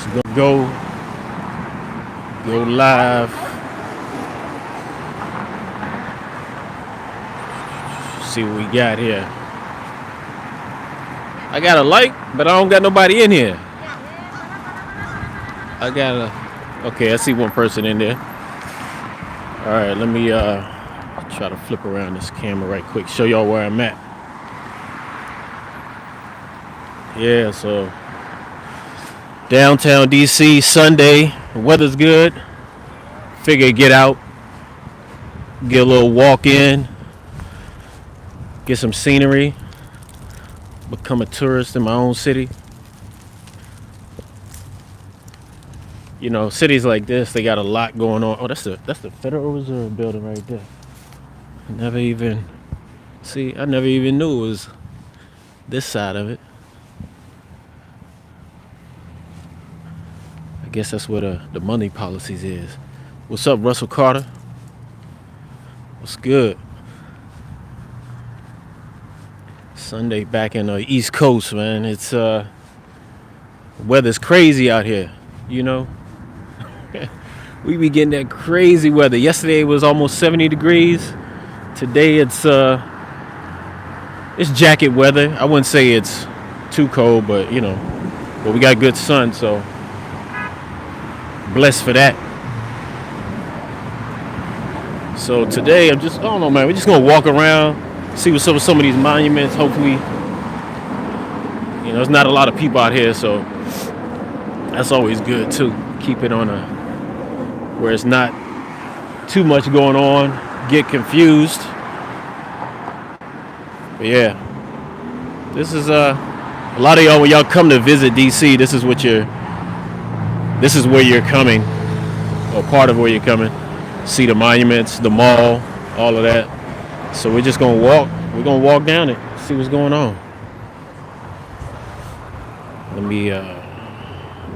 Just gonna go live. See what we got here. I got a light, but I don't got nobody in here. Okay, I see one person in there. All right, let me try to flip around this camera right quick, show y'all where I'm at. Yeah, so downtown D.C. Sunday, the weather's good. Figure get out, get a little walk in, get some scenery, become a tourist in my own city. You know, cities like this, they got a lot going on. Oh, that's the Federal Reserve building right there. I never even knew it was this side of it. I guess that's where the money policies is. What's up, Russell Carter? What's good? Sunday back in the East Coast, man. It's weather's crazy out here, you know. We be getting that crazy weather. Yesterday it was almost 70 degrees. Today it's jacket weather. I wouldn't say it's too cold, but you know, we got good sun, so blessed for that. So today I don't know, man. We're just gonna walk around, see what's up with some of these monuments. Hopefully, you know, there's not a lot of people out here, so that's always good too. Keep it on where it's not too much going on, get confused. But yeah, this is a lot of y'all, when y'all come to visit DC, this is where you're coming, or part of where you're coming. See the monuments, the mall, all of that. So we're just gonna walk. We're gonna walk down it, see what's going on. Let me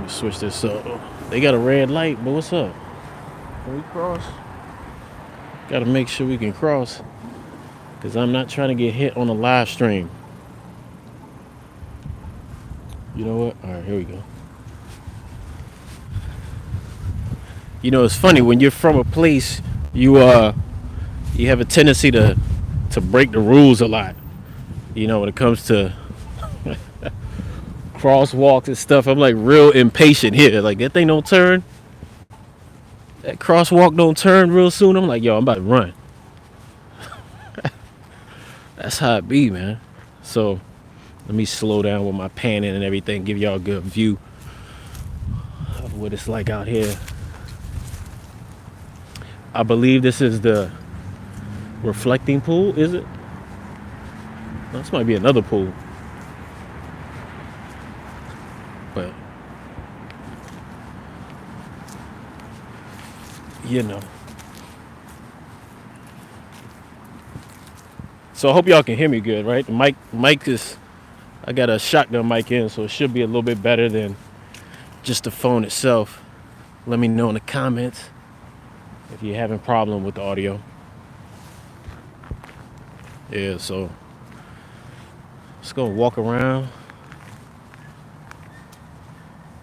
switch this up. They got a red light, but what's up? Can we cross? Got to make sure we can cross, because I'm not trying to get hit on a live stream. You know what? All right, here we go. You know, it's funny when you're from a place, you have a tendency to break the rules a lot. You know, when it comes to crosswalks and stuff, I'm like real impatient here. Like, that thing don't turn. That crosswalk don't turn real soon. I'm like, yo, I'm about to run. That's how it be, man. So let me slow down with my panning and everything, give y'all a good view of what it's like out here. I believe this is the reflecting pool, is it? This might be another pool. But you know. So I hope y'all can hear me good, right? The mic is, I got a shotgun mic in, so it should be a little bit better than just the phone itself. Let me know in the comments if you're having a problem with the audio. Yeah, so let's go walk around,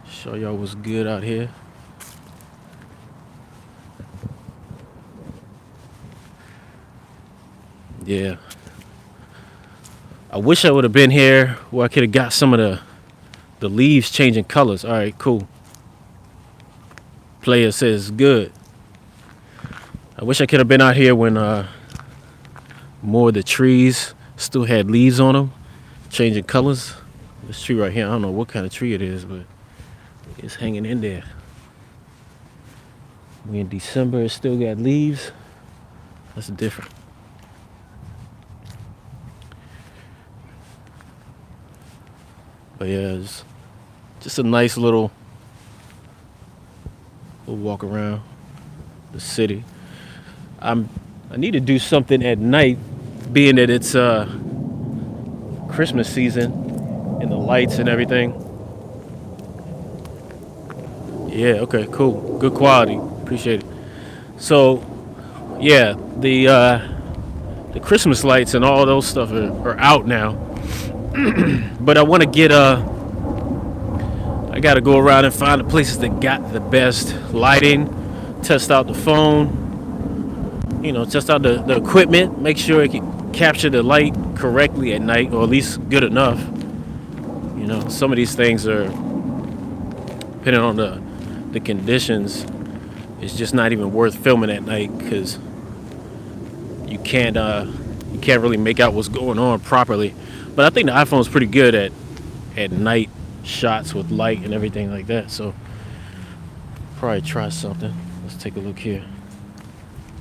show y'all what's good out here. Yeah, I wish I would have been here where I could have got some of the leaves changing colors. All right, cool. Player says good. I wish I could have been out here when more of the trees still had leaves on them, changing colors. This tree right here, I don't know what kind of tree it is, but it's hanging in there. We in December, it still got leaves. That's different. But yeah, it's just a nice little walk around the city. I need to do something at night, being that it's Christmas season and the lights and everything. Yeah, okay, cool. Good quality. Appreciate it. So, yeah, the Christmas lights and all those stuff are out now. But I want to get I got to go around and find the places that got the best lighting, test out the phone, test out the equipment, make sure it can capture the light correctly at night, or at least good enough. Some of these things are, depending on the conditions, it's just not even worth filming at night because you can't really make out what's going on properly. But I think the iPhone's pretty good at night shots with light and everything like that. So probably try something. Let's take a look here.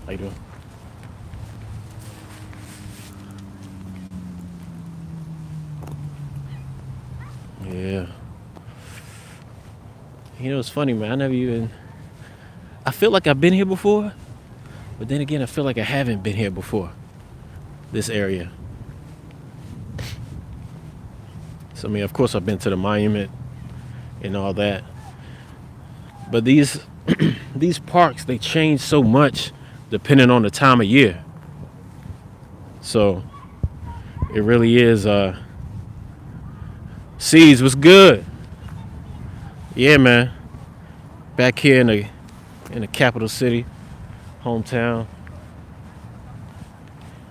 How you doing? Yeah. It's funny, man. I feel like I've been here before, but then again, I feel like I haven't been here before. This area. So, of course, I've been to the monument and all that. But these these parks, they change so much depending on the time of year. So, it really is, Seeds, what's good? Yeah, man. Back here in the capital city, hometown,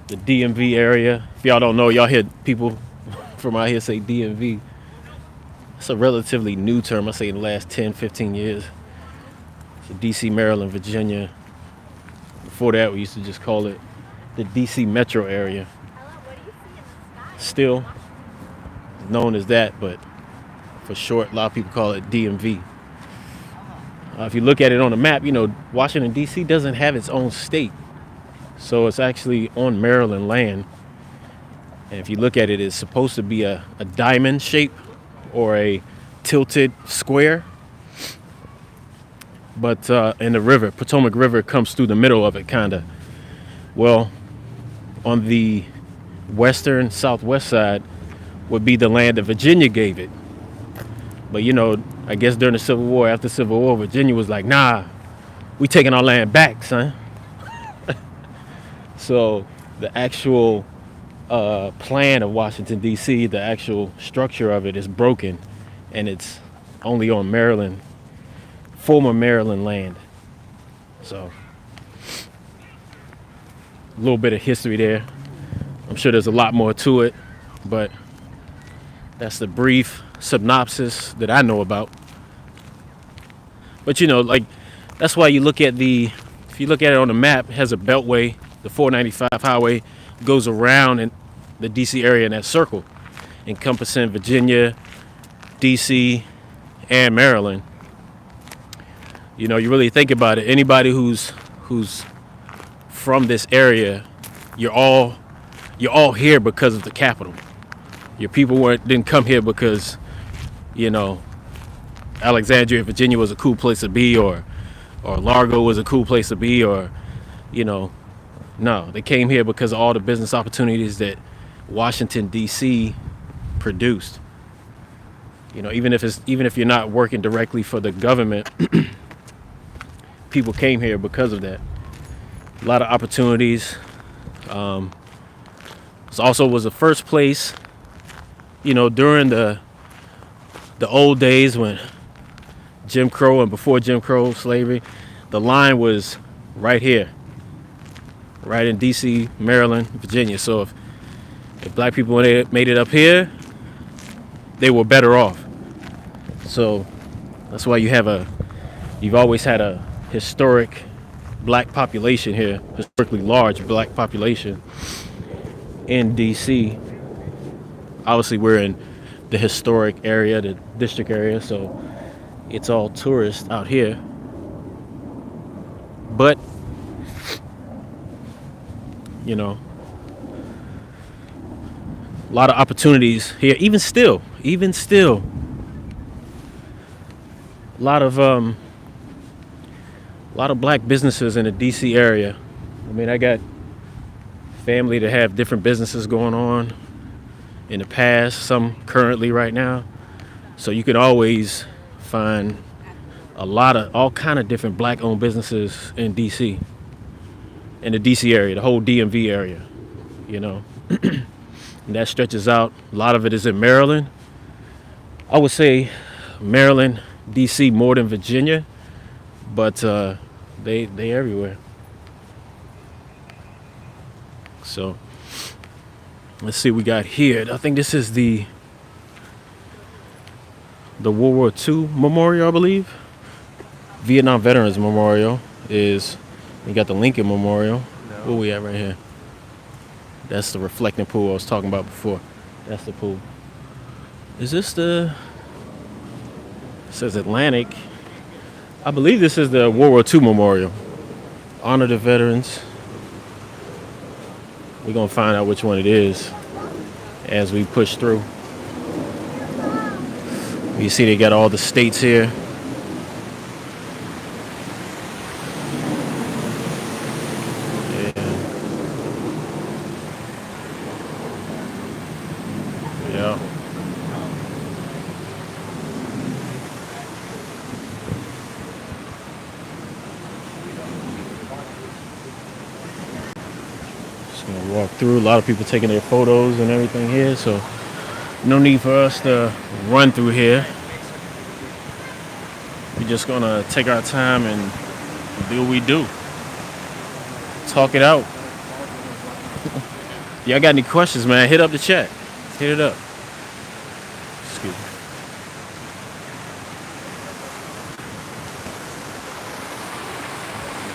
the DMV area. If y'all don't know, y'all hear people from out here say DMV. It's a relatively new term. I say in the last 10, 15 years. So D.C., Maryland, Virginia. Before that, we used to just call it the D.C. metro area. Still known as that, but for short, a lot of people call it DMV. If you look at it on the map, Washington D.C. doesn't have its own state, so it's actually on Maryland land. And if you look at it, it's supposed to be a diamond shape or a tilted square. But in the river, Potomac River comes through the middle of it, kind of. Well, on the western, southwest side would be the land that Virginia gave it. But, I guess during the Civil War, after the Civil War, Virginia was like, nah, we taking our land back, son. So the actual plan of Washington, D.C., the actual structure of it is broken, and it's only on Maryland, former Maryland land. So a little bit of history there. I'm sure there's a lot more to it, but that's the brief synopsis that I know about. But that's why if you look at it on the map, it has a beltway. The 495 highway goes around in the DC area in that circle, encompassing Virginia, DC, and Maryland. You really think about it. Anybody who's from this area, you're all here because of the capital. Your people didn't come here because, Alexandria, Virginia was a cool place to be, or Largo was a cool place to be, or, no, they came here because of all the business opportunities that Washington, D.C. produced. Even if you're not working directly for the government, people came here because of that. A lot of opportunities. It also was the first place, during the old days when Jim Crow and before Jim Crow slavery, the line was right here, right in D.C., Maryland, Virginia. So if black people made it up here, they were better off. So that's why you've always had a historic black population here, historically large black population in D.C. Obviously, we're in the historic area, the district area, so it's all tourists out here. But, a lot of opportunities here, even still, a lot of black businesses in the DC area. I got family that have different businesses going on in the past, some currently right now. So you can always find all kind of different black owned businesses in DC, in the DC area, the whole DMV area, And that stretches out. A lot of it is in Maryland. I would say Maryland, D.C. more than Virginia, but they everywhere. So let's see what we got here. I think this is the World War II Memorial, I believe. Vietnam Veterans Memorial is. We got the Lincoln Memorial. Where we at right here? That's the reflecting pool I was talking about before. That's the pool. Is this the? It says Atlantic. I believe this is the World War II Memorial. Honor the veterans. We're gonna find out which one it is as we push through. You see they got all the states here. Yeah. Just gonna walk through. A lot of people taking their photos and everything here, so no need for us to run through here. We're just gonna take our time and do what we do. Talk it out. Y'all got any questions, man? Hit up the chat. Hit it up. Excuse me.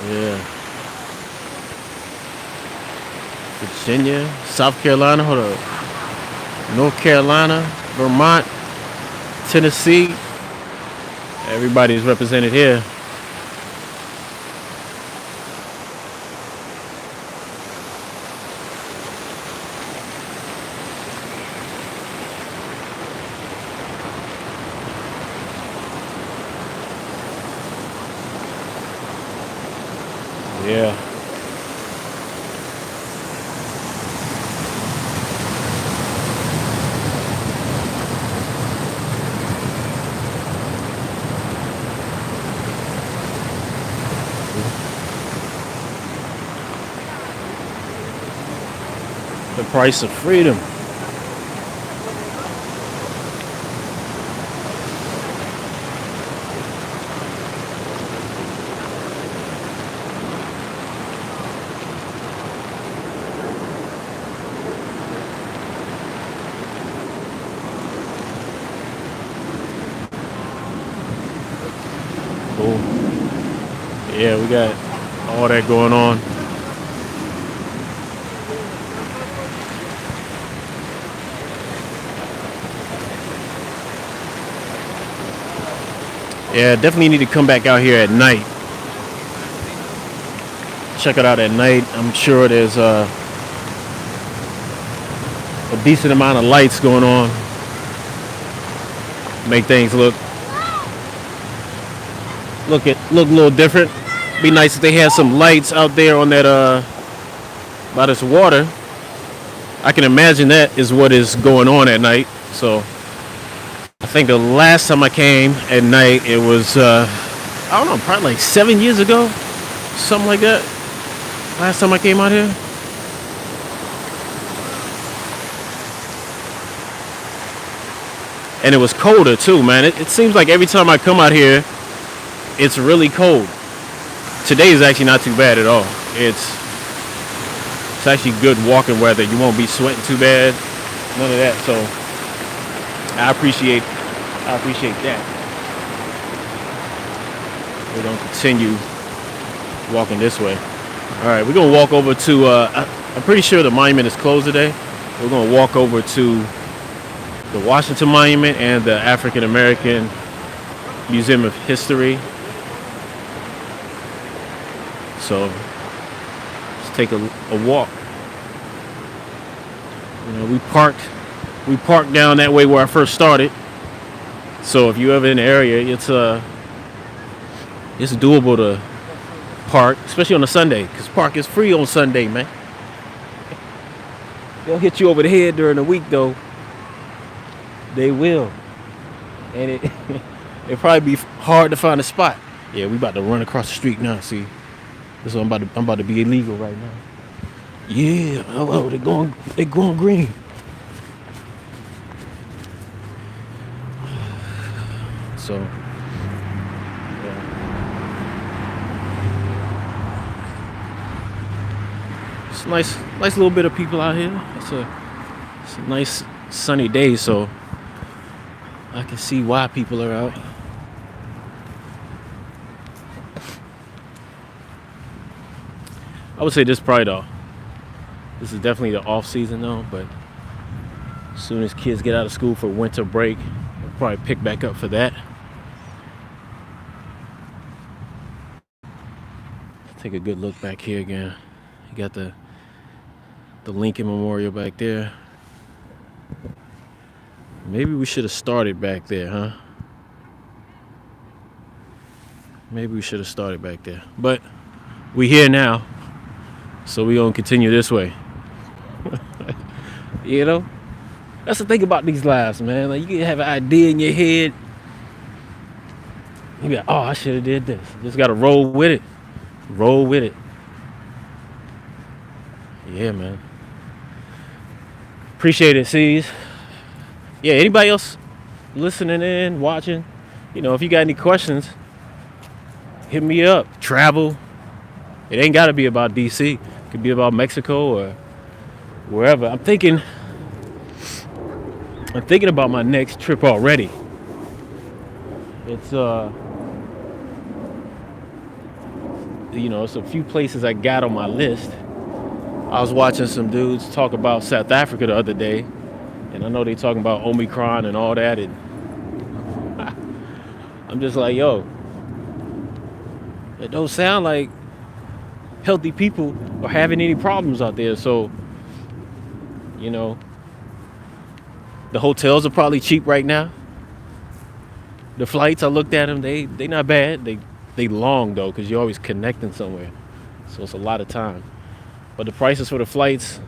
Yeah. Virginia, South Carolina, hold up. North Carolina, Vermont, Tennessee. Everybody's represented here. Yeah. The price of freedom. Cool. Yeah, we got all that going on. Yeah, definitely need to come back out here at night. Check it out at night. I'm sure there's a decent amount of lights going on. Make things look a little different. Be nice if they had some lights out there on that by this water. I can imagine that is what is going on at night. So I think the last time I came at night, it was, I don't know, probably like 7 years ago, something like that. Last time I came out here. And it was colder too, man. It seems like every time I come out here, it's really cold. Today is actually not too bad at all. It's actually good walking weather. You won't be sweating too bad. None of that. So I appreciate that. We're gonna continue walking this way. All right, we're gonna walk over to. I'm pretty sure the monument is closed today. We're gonna walk over to the Washington Monument and the African American Museum of History. So let's take a walk. You know, we parked down that way where I first started. So if you're ever in the area, it's doable to park, especially on a Sunday, because park is free on Sunday, man. They'll hit you over the head during the week, though. They will, and it'll probably be hard to find a spot. Yeah, we about to run across the street now. See, this is I'm about to be illegal right now. Yeah, oh, they're going green. So yeah. It's a nice little bit of people out here. It's a nice sunny day, so I can see why people are out. I would say this is definitely the off season though, but as soon as kids get out of school for winter break, they'll probably pick back up for that. Take a good look back here again. You got the Lincoln Memorial back there. Maybe we should have started back there, huh? Maybe we should have started back there. But we here now, so we gonna continue this way. You know? That's the thing about these lives, man. Like, you can have an idea in your head. You be like, oh, I should have did this. Just gotta roll with it. Roll with it. Yeah, man. Appreciate it, C's. Yeah, anybody else listening in, watching, if you got any questions, hit me up. Travel. It ain't gotta be about DC. It could be about Mexico or wherever. I'm thinking about my next trip already. It's it's a few places I got on my list. I was watching some dudes talk about South Africa the other day, and I know they talking about Omicron and all that, and I'm just like, yo, it don't sound like healthy people are having any problems out there. So, the hotels are probably cheap right now. The flights, I looked at them, they not bad. They long though, because you're always connecting somewhere, so it's a lot of time. But the prices for the flights,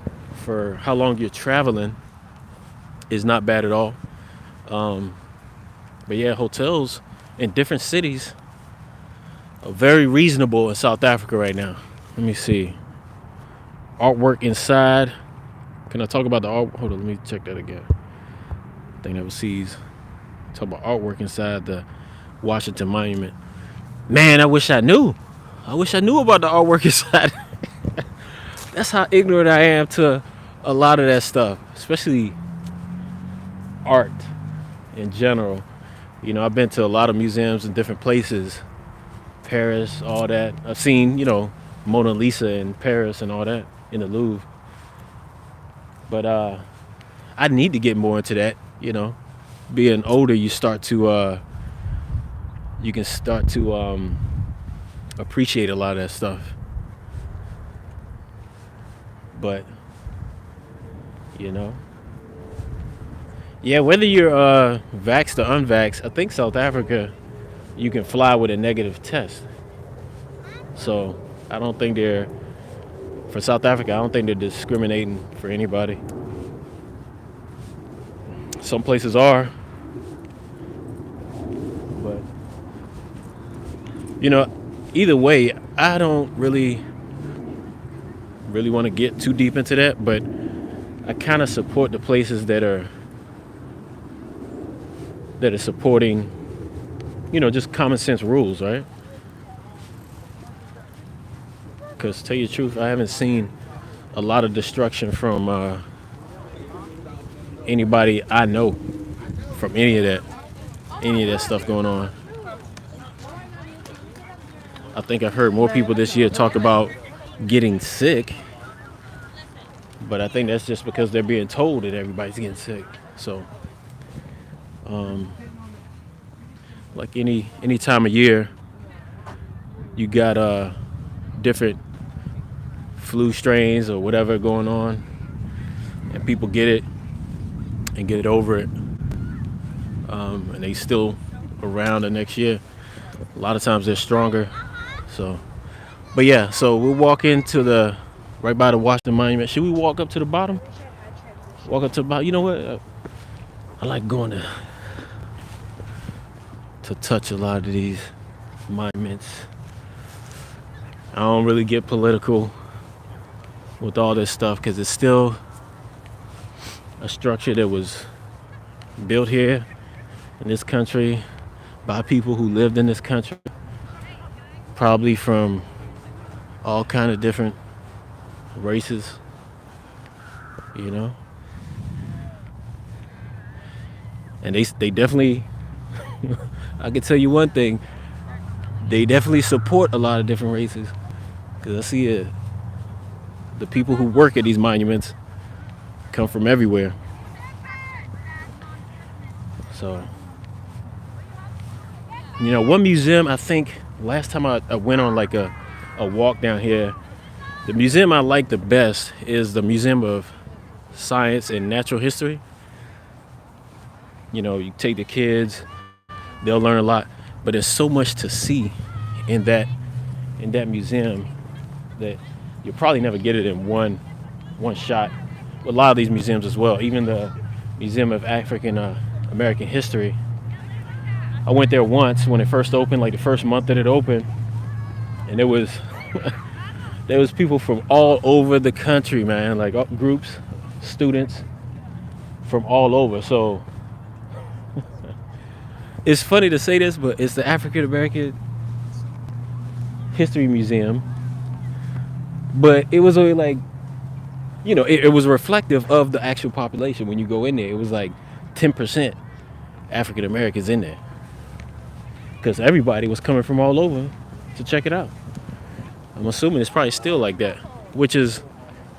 for how long you're traveling, is not bad at all. But yeah, hotels in different cities are very reasonable in South Africa right now. Let me see. Artwork inside. Can I talk about the art? Hold on, let me check that again. I think that was C's. Talk about artwork inside the Washington Monument. Man, I wish I knew. I wish I knew about the artwork inside. That's how ignorant I am to a lot of that stuff, especially art in general. I've been to a lot of museums in different places, Paris, all that. I've seen, Mona Lisa in Paris and all that in the Louvre. But I need to get more into that. Being older, you can start to appreciate a lot of that stuff. But yeah, whether you're vaxxed or unvaxxed, I think South Africa, you can fly with a negative test. So I don't think for South Africa, I don't think they're discriminating for anybody. Some places are, but either way, I don't really want to get too deep into that, but I kind of support the places that are supporting, just common sense rules, right? Because to tell you the truth, I haven't seen a lot of destruction from anybody I know from any of that stuff going on. I think I've heard more people this year talk about getting sick, but I think that's just because they're being told that everybody's getting sick. So like any time of year, you got different flu strains or whatever going on, and people get it and get over it, and they still around the next year. A lot of times they're stronger. So, but yeah, so we'll walk into right by the Washington Monument. Should we walk up to the bottom? Walk up to the bottom. You know what? I like going to touch a lot of these monuments. I don't really get political with all this stuff because it's still a structure that was built here in this country by people who lived in this country, probably from all kind of different races, you know. And they definitely, I can tell you one thing, they definitely support a lot of different races. Because I see the people who work at these monuments come from everywhere. So, you know, one museum, I think, last time I went on like a walk down here, the museum I like the best is the Museum of Science and Natural History. You know, you take the kids, they'll learn a lot, but there's so much to see in that museum that you'll probably never get it in one shot. A lot of these museums as well, even the Museum of African American History. I went there once when it first opened, like the first month that it opened, and there was people from all over the country, man, like groups, students from all over. So it's funny to say this, but it's the African American History Museum. But it was only like, you know, it was reflective of the actual population. When you go in there, it was like 10% African Americans in there. Because everybody was coming from all over to check it out. I'm assuming it's probably still like that, which is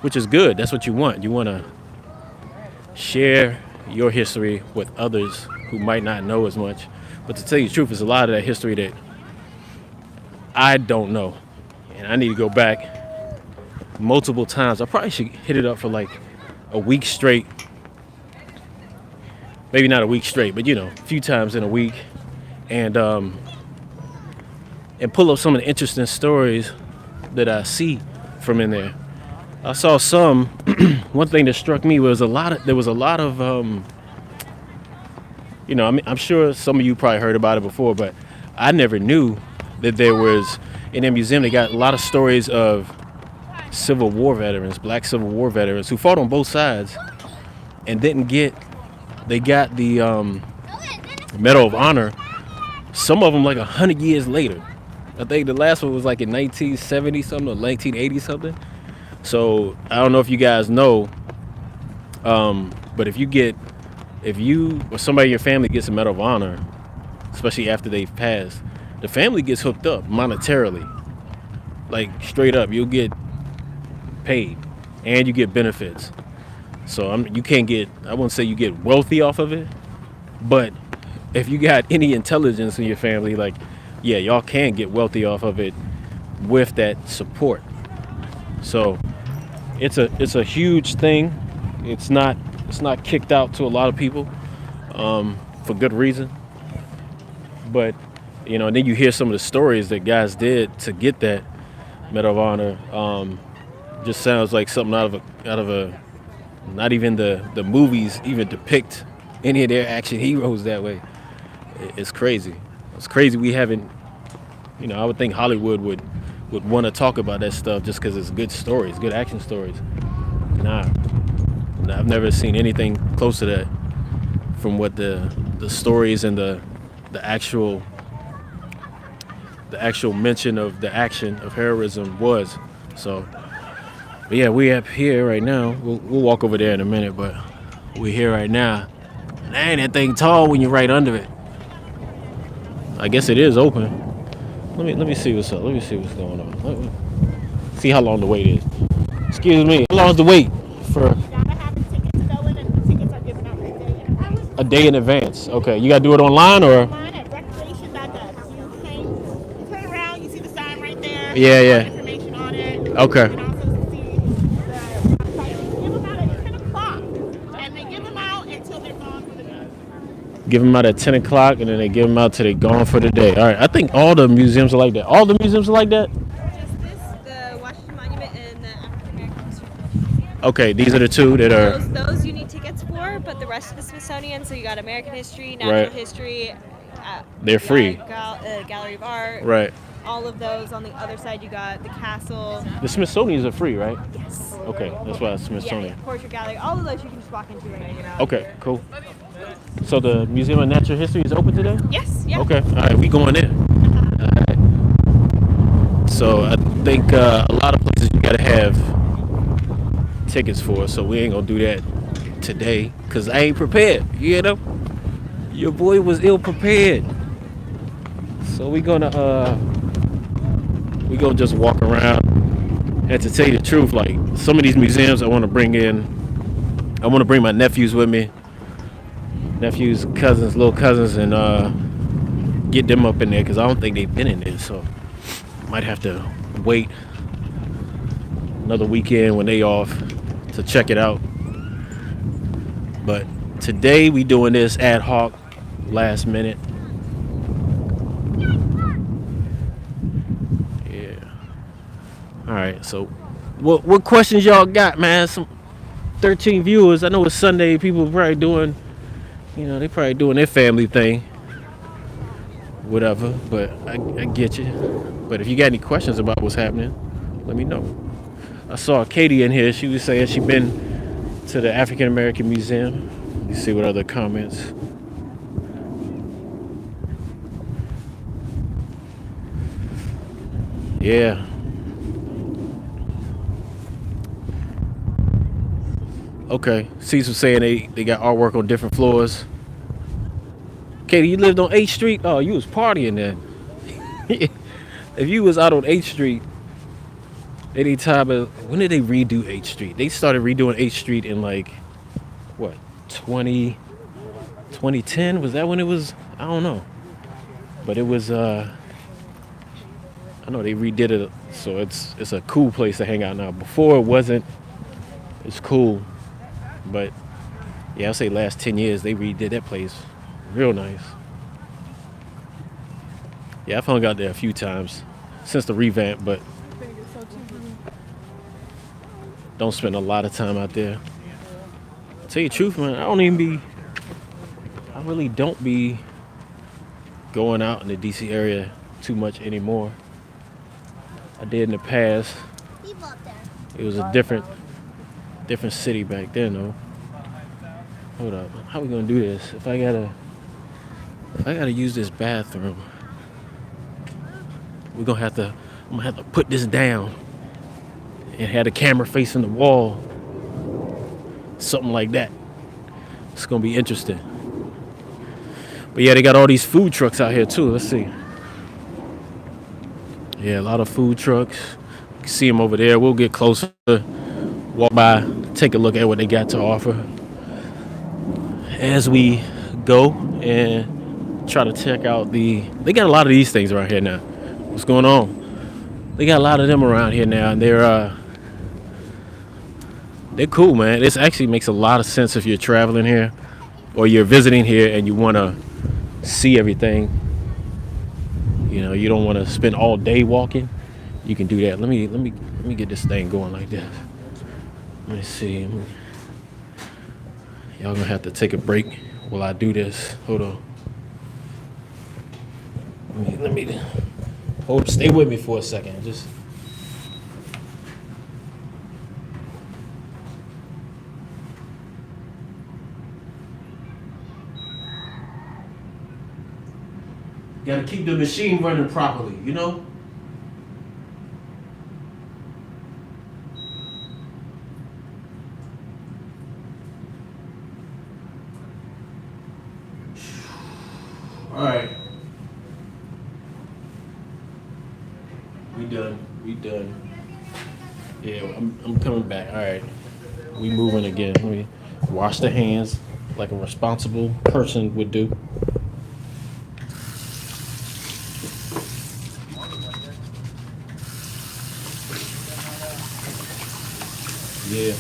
good. That's what you want. You want to share your history with others who might not know as much. But to tell you the truth, there's a lot of that history that I don't know. And I need to go back multiple times. I probably should hit it up for like a week straight. Maybe not a week straight, but you know, a few times in a week. And pull up some of the interesting stories that I see from in there. I saw some. One thing that struck me was there was a lot of you know, I mean, I'm sure some of you probably heard about it before, but I never knew that there was, in that museum, they got a lot of stories of Civil War veterans, black Civil War veterans who fought on both sides and they got the Medal of Honor, some of them like 100 years later. I think the last one was like in 1970 something or 1980 something. So I don't know if you guys know, but if you or somebody in your family gets a Medal of Honor, especially after they've passed, the family gets hooked up monetarily. Like straight up, you'll get paid and you get benefits. So you can't get, I wouldn't say you get wealthy off of it, but if you got any intelligence in your family, like, yeah, y'all can get wealthy off of it with that support. So it's a huge thing. It's not kicked out to a lot of people for good reason. But you know, and then you hear some of the stories that guys did to get that Medal of Honor. Just sounds like something out of a not even the movies even depict any of their action heroes that way. It's crazy. It's crazy we haven't, you know, I would think Hollywood would want to talk about that stuff just because it's good stories, good action stories. Nah, I've never seen anything close to that from what the stories and the actual mention of the action of heroism was. So, but yeah, we up here right now. We'll walk over there in a minute, but we're here right now. Man, that thing tall when you're right under it. I guess it is open. Let me see what's up. Let me see what's going on. See how long the wait is. Excuse me. How long is the wait for? You gotta have the tickets going, and the tickets are given out a day in advance. Okay, you gotta do it online or? Online at recreation.gov. You turn around, you see the sign right there. Yeah. Information on it. Okay. You can also see the site. They give them out at 10 o'clock, and they give them out until they're gone for the day. Give them out at 10 o'clock, and then they give them out till they're gone for the day. All right, I think all the museums are like that. All the museums are like that? Just this, the Washington Monument, and the African American History Museum. Okay, these are the two that are... Those you need tickets for, but the rest of the Smithsonian, so you got American history, natural history. They're free. Gallery of Art. Right. All of those. On the other side, you got the castle. The Smithsonians are free, right? Yes. Okay, that's why it's Smithsonian. Yeah, Portrait Gallery. All of those you can just walk into and hang out. Okay, cool. So the Museum of Natural History is open today? Yes, yeah. Okay. All right, we going there. All right. So I think a lot of places you gotta have tickets for, so we ain't gonna do that today because I ain't prepared. You know, your boy was ill prepared. So we gonna just walk around. And to tell you the truth, like some of these museums I want to bring in, I want to bring my nephews with me, nephews, cousins, little cousins, and get them up in there because I don't think they've been in there. So might have to wait another weekend when they off to check it out. But today we doing this ad hoc, last minute. Yeah. All right. So, what questions y'all got, man? Some 13 viewers. I know it's Sunday. People probably doing, they probably doing their family thing, whatever. But I get you. But if you got any questions about what's happening, let me know. I saw Katie in here. She was saying she been to the African American Museum. You see what other comments. Yeah. Okay. Cecil saying they got artwork on different floors. Katie, you lived on 8th Street? Oh, you was partying then. If you was out on 8th Street, anytime, when did they redo 8th Street? They started redoing 8th Street in like, what, 2010? Was that when it was? I don't know. But it was, I know they redid it, so it's a cool place to hang out now. Before it wasn't. It's cool. But, yeah, I'll say last 10 years, they redid that place. Real nice. Yeah, I've hung out there a few times since the revamp, but don't spend a lot of time out there. Tell you the truth, man, I really don't be going out in the DC area too much anymore. I did in the past. It was a different city back then, though. Hold up, how we gonna do this? If I gotta use this bathroom, I'm gonna have to put this down and have the camera facing the wall. Something like that. It's gonna be interesting. But yeah, they got all these food trucks out here too. Let's see. Yeah, a lot of food trucks. You can see them over there. We'll get closer, walk by, take a look at what they got to offer as we go and try to check out they got a lot of these things around here now. What's going on? They got a lot of them around here now, and they're cool, man. This actually makes a lot of sense if you're traveling here or you're visiting here and you want to see everything. You don't want to spend all day walking. You can do that. Let me get this thing going like this. Let me see. Y'all gonna have to take a break while I do this. Hold on. Let me stay with me for a second. Just gotta keep the machine running properly, All right. We done. Yeah, I'm coming back. All right. We moving again. Let me wash the hands like a responsible person would do. Yeah.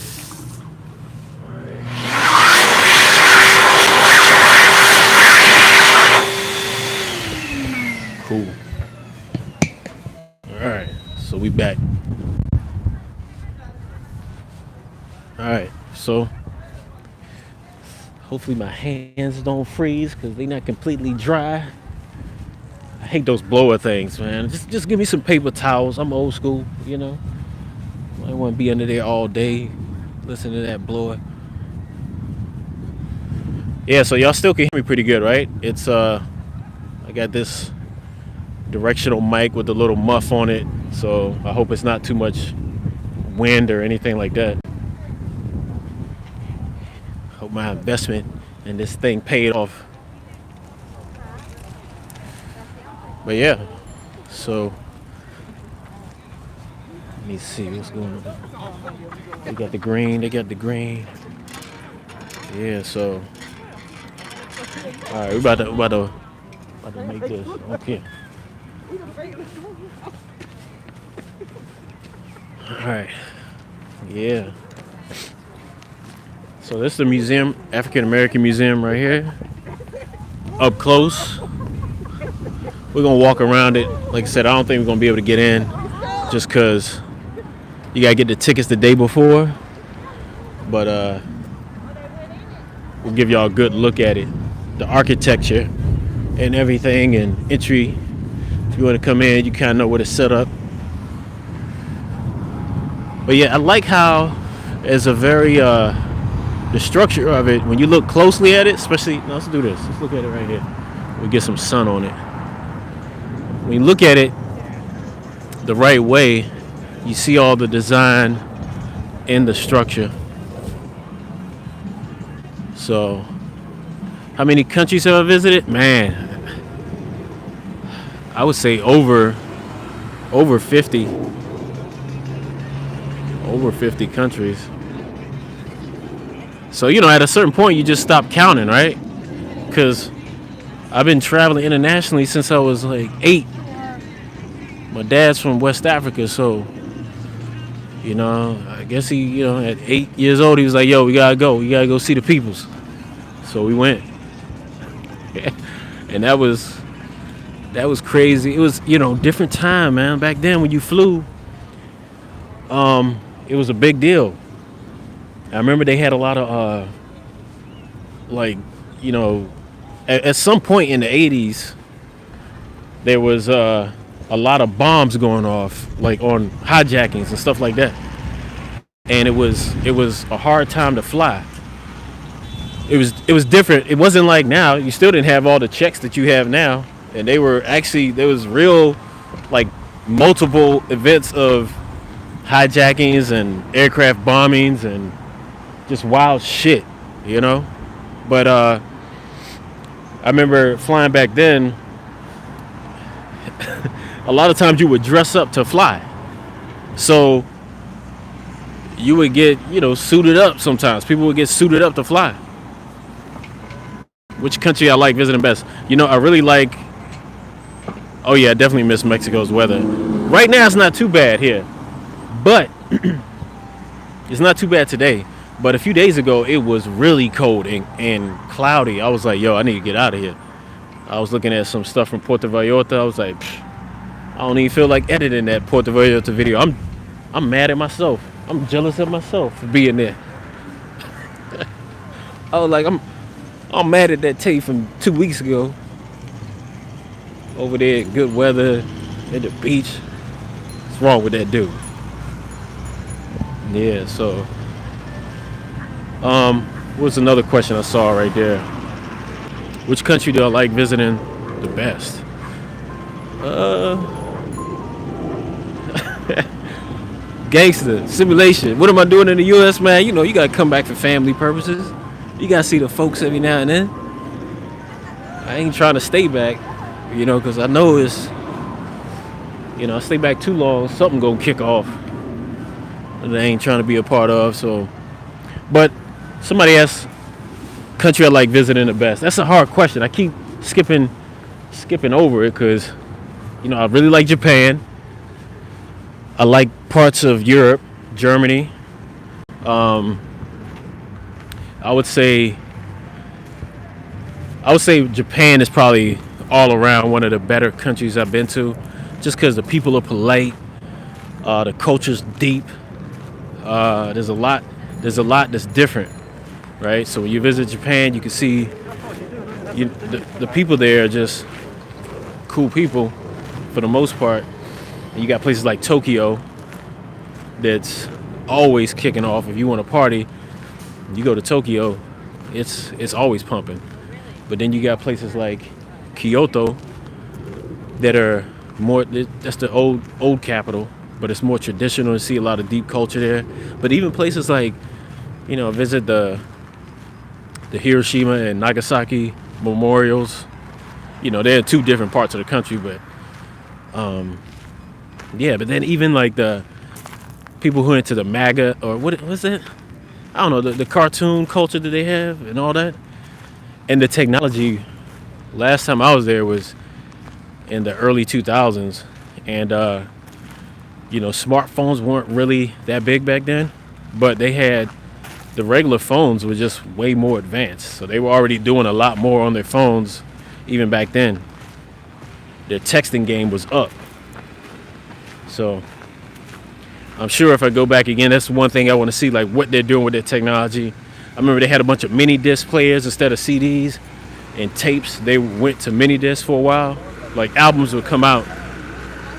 Cool. Alright, so we back. Alright, so hopefully my hands don't freeze because they're not completely dry. I hate those blower things, man. Just give me some paper towels. I'm old school, I don't want to be under there all day listening to that blower. Yeah, so y'all still can hear me pretty good, right? It's I got this directional mic with a little muff on it, so I hope it's not too much wind or anything like that. Hope my investment in this thing paid off. But yeah, so let me see what's going on. They got the green. They got the green. Yeah. So all right, we about to make this. Okay. All right. Yeah. So this is the museum, African American Museum right here. Up close. We're gonna walk around it. Like I said, I don't think we're gonna be able to get in just because you gotta get the tickets the day before. But we'll give y'all a good look at it. The architecture and everything and entry. If you wanna come in, you kinda know where to set up. But yeah, I like how it's a very the structure of it, when you look closely at it, especially, no, let's do this. Let's look at it right here. We get some sun on it. When you look at it the right way, you see all the design in the structure. So, how many countries have I visited? Man, I would say over 50. Over 50 countries. So, at a certain point, you just stop counting, right? Because I've been traveling internationally since I was like 8. My dad's from West Africa, so, I guess he, at 8 years old, he was like, yo, we gotta go. We gotta go see the peoples. So we went. And that was crazy. It was, different time, man. Back then when you flew, it was a big deal. I remember they had a lot of, at some point in the 80s, there was a lot of bombs going off, like on hijackings and stuff like that. And it was a hard time to fly. It was different. It wasn't like now. You still didn't have all the checks that you have now. And there was real, like, multiple events of hijackings and aircraft bombings and just wild shit, But I remember flying back then. A lot of times you would dress up to fly, so you would get suited up. Sometimes people would get suited up to fly. Which country I like visiting best? I really like. Oh yeah, I definitely miss Mexico's weather. Right now it's not too bad here, but it's not too bad today. But a few days ago, it was really cold and cloudy. I was like, yo, I need to get out of here. I was looking at some stuff from Puerto Vallarta. I was like, I don't even feel like editing that Puerto Vallarta video. I'm mad at myself. I'm jealous of myself for being there. I was like, I'm mad at that tape from 2 weeks ago. Over there, good weather, at the beach. What's wrong with that dude? Yeah, so... what's another question I saw right there? Which country do I like visiting the best? Gangster, simulation. What am I doing in the U.S., man? You gotta come back for family purposes. You gotta see the folks every now and then. I ain't trying to stay back, because I know it's, I stay back too long, something gonna kick off that I ain't trying to be a part of, so. But somebody asked, country I like visiting the best. That's a hard question. I keep skipping over it because, I really like Japan. I like parts of Europe, Germany. I would say Japan is probably all around one of the better countries I've been to, just because the people are polite, the culture's deep. There's a lot that's different, right? So when you visit Japan, you can see the people there are just cool people for the most part. And you got places like Tokyo that's always kicking off. If you want to party, you go to Tokyo. It's always pumping. But then you got places like Kyoto that are more. That's the old capital, but it's more traditional. To see a lot of deep culture there. But even places like, visit the Hiroshima and Nagasaki memorials. They're in two different parts of the country, but yeah. But then even like the people who are into the MAGA, or what was it? I don't know, the cartoon culture that they have and all that, and the technology. Last time I was there was in the early 2000s, and smartphones weren't really that big back then, but they had the regular phones were just way more advanced, so they were already doing a lot more on their phones even back then. Their texting game was up, so I'm sure if I go back again, that's one thing I want to see, like what they're doing with their technology. I remember they had a bunch of mini disc players instead of CDs and tapes. They went to mini discs for a while. Like albums would come out,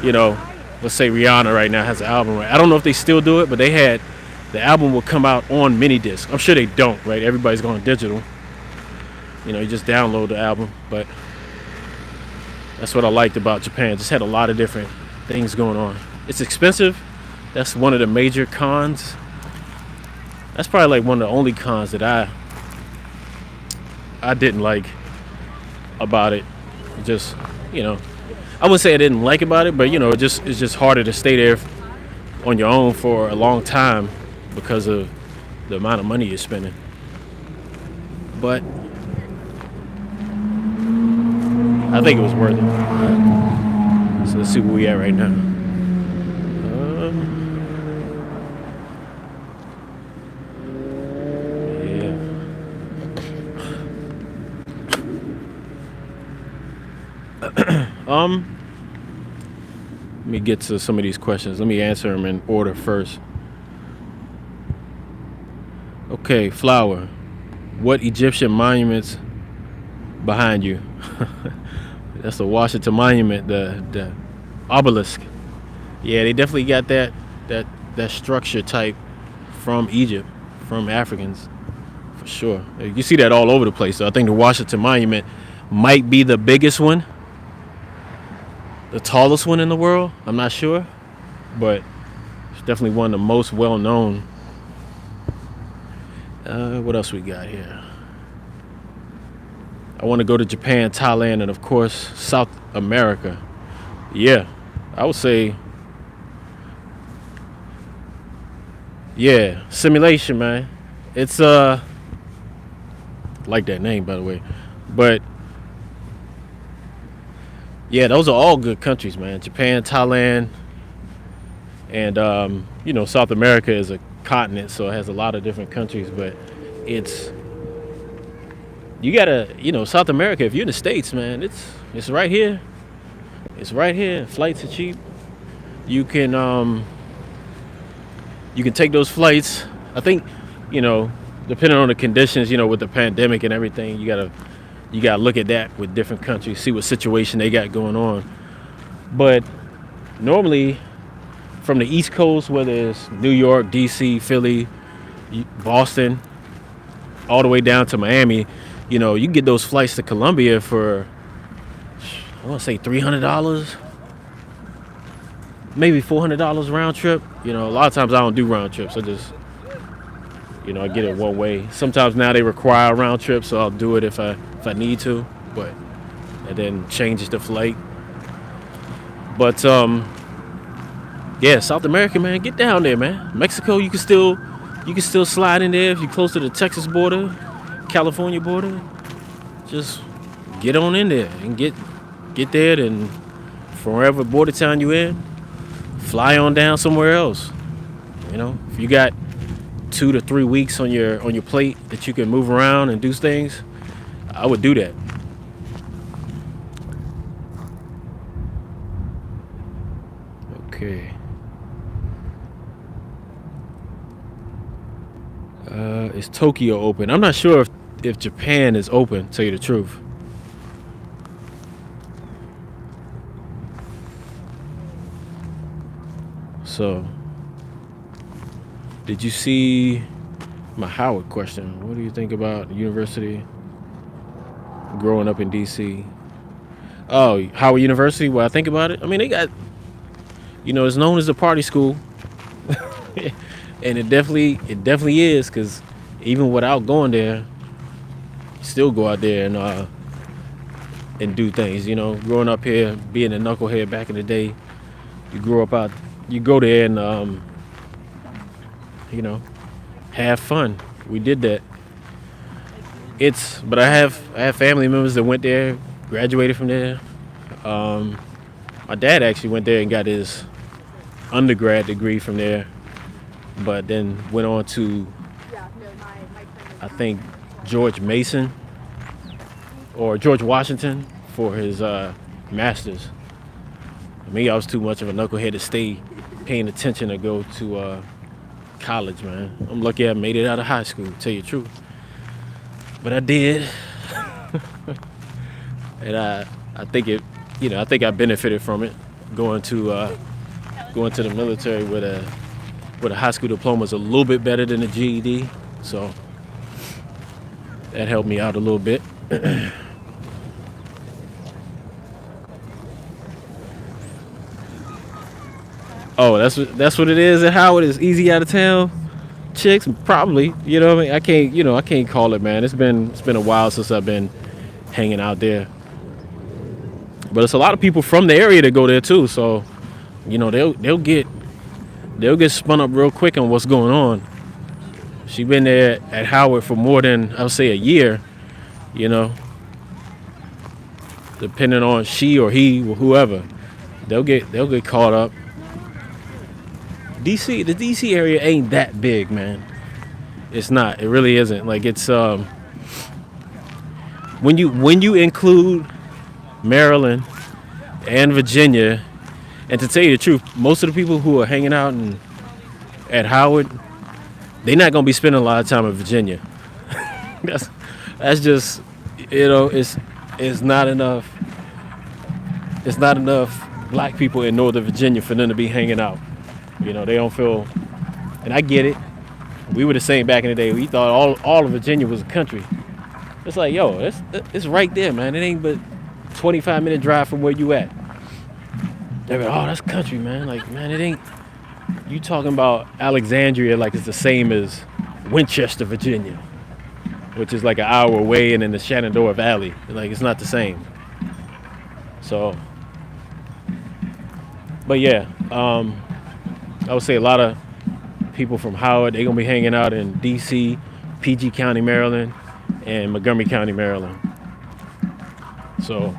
let's say Rihanna right now has an album, right? I don't know if they still do it, but the album will come out on mini disc. I'm sure they don't, right? Everybody's going digital. You just download the album, but that's what I liked about Japan. Just had a lot of different things going on. It's expensive. That's one of the major cons. That's probably like one of the only cons that I didn't like about it. Just, I wouldn't say I didn't like about it, but it's just harder to stay there on your own for a long time because of the amount of money you're spending. But I think it was worth it. So let's see where we at right now. Let me get to some of these questions. Let me answer them in order first. Okay, Flower. What Egyptian monuments behind you? That's the Washington Monument, the obelisk. Yeah, they definitely got that structure type from Egypt, from Africans, for sure. You see that all over the place. So I think the Washington Monument might be the biggest one, the tallest one in the world. I'm not sure, but it's definitely one of the most well-known. What else we got here? I want to go to Japan, Thailand, and of course South America. Yeah, I would say, yeah, Simulation, man. It's like that name, by the way, but yeah, those are all good countries, man. Japan, Thailand, and South America is a continent, so it has a lot of different countries, but you gotta, South America, if you're in the States, man, it's right here. It's right here. Flights are cheap. You can take those flights. I think, depending on the conditions, with the pandemic and everything, you gotta look at that with different countries, see what situation they got going on. But normally, from the East Coast, whether it's New York, D.C., Philly, Boston, all the way down to Miami, you can get those flights to Colombia for, I want to say $300, maybe $400 round trip. A lot of times I don't do round trips. I just, I get it one way. Sometimes now they require a round trip, so I'll do it if I need to, and then change the flight. But yeah, South America, man, get down there, man. Mexico, you can still slide in there if you're close to the Texas border, California border. Just get on in there and get there, and from wherever border town you in, fly on down somewhere else. If you got 2 to 3 weeks on your plate that you can move around and do things, I would do that. Okay. Is Tokyo open? I'm not sure if Japan is open, to tell you the truth. So, did you see My Howard question. What do you think about university growing up in D.C.? Oh, Howard University. Well, I think about it. I mean, they got, it's known as the party school, and it definitely is. Because even without going there, you still go out there and do things. Growing up here, being a knucklehead back in the day, you go there and you know, have fun. We did that. But I have family members that went there, graduated from there. My dad actually went there and got his undergrad degree from there, but then went on to, I think, George Mason or George Washington for his master's. Me, I was too much of a knucklehead to stay paying attention to go to college, man. I'm lucky I made it out of high school, to tell you the truth. But I did. And I think I think I benefited from it. Going to the military with a high school diploma is a little bit better than a GED. So that helped me out a little bit. Oh, that's what it is at Howard. It's easy out of town. Chicks, probably. You know what I mean? I can't call it, man. It's been a while since I've been hanging out there. But it's a lot of people from the area that go there too. So, they'll get spun up real quick on what's going on. She been there at Howard for more than, I would say, a year. Depending on she or he or whoever, they'll get caught up. The DC area ain't that big, man. It's not. It really isn't. Like, it's when you include Maryland and Virginia, and to tell you the truth, most of the people who are hanging out at Howard, they're not gonna be spending a lot of time in Virginia. that's just, it's not enough. It's not enough black people in Northern Virginia for them to be hanging out. They don't feel, and I get it. We were the same back in the day. We thought all of Virginia was a country. It's like, yo, it's right there, man. It ain't but 25-minute drive from where you at. They're like, oh, that's country, man. Like, man, it ain't. You talking about Alexandria like it's the same as Winchester, Virginia, which is like an hour away and in the Shenandoah Valley. Like, it's not the same. So, but yeah, I would say a lot of people from Howard, they're going to be hanging out in D.C., PG County, Maryland, and Montgomery County, Maryland. So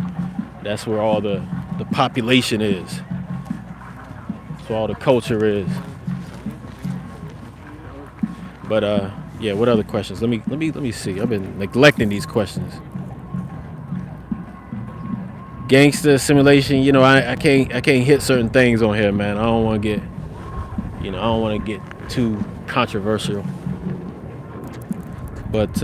that's where all the population is. That's where all the culture is. But yeah, what other questions? Let me see. I've been neglecting these questions. Gangster simulation, I can't hit certain things on here, man. I don't want to get too controversial. But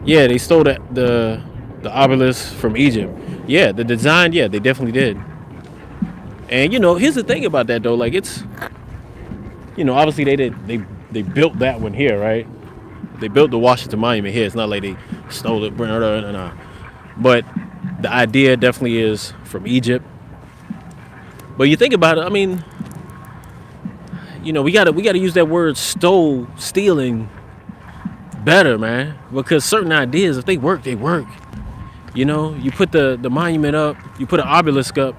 yeah, they stole the obelisk from Egypt. Yeah, the design, yeah, they definitely did. And here's the thing about that though, like it's, obviously they built that one here, right? They built the Washington Monument here. It's not like they stole it, but the idea definitely is from Egypt. But you think about it, I mean, we gotta use that word stealing better, man. Because certain ideas, if they work, they work. You put the monument up, you put an obelisk up,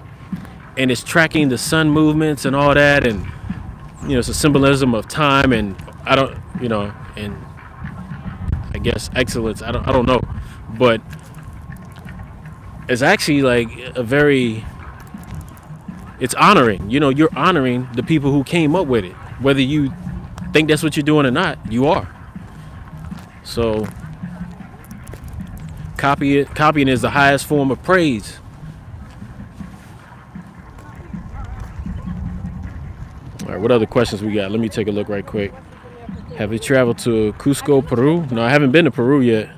and it's tracking the sun movements and all that, and it's a symbolism of time and and I guess excellence. I don't know, but it's actually like it's honoring. You're honoring the people who came up with it, whether you think that's what you're doing or not. You are. So copying is the highest form of praise. All right, what other questions we got? Let me take a look right quick. Have you traveled to Cusco, Peru? No, I haven't been to Peru yet.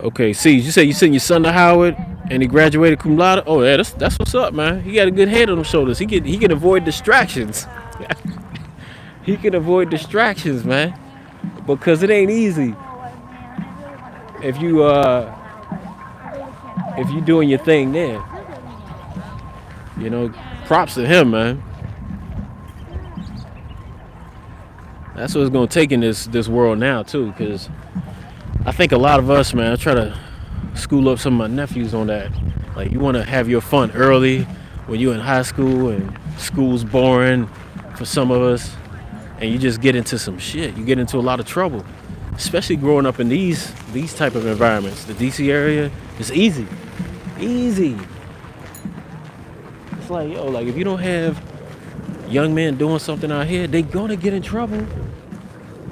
Okay, see, you said you sent your son to Howard and he graduated cum laude. Oh yeah, that's what's up, man. He got a good head on his shoulders. He can avoid distractions. He can avoid distractions, man, because it ain't easy. If you if you doing your thing there, you know, props to him, man. That's what it's gonna take in this world now too, because I think a lot of us, man, I try to school up some of my nephews on that. Like, you want to have your fun early when you're in high school and school's boring for some of us, and you just get into some shit. You get into a lot of trouble, especially growing up in these type of environments. The DC area is easy. It's like, yo, like if you don't have young men doing something out here, they gonna get in trouble.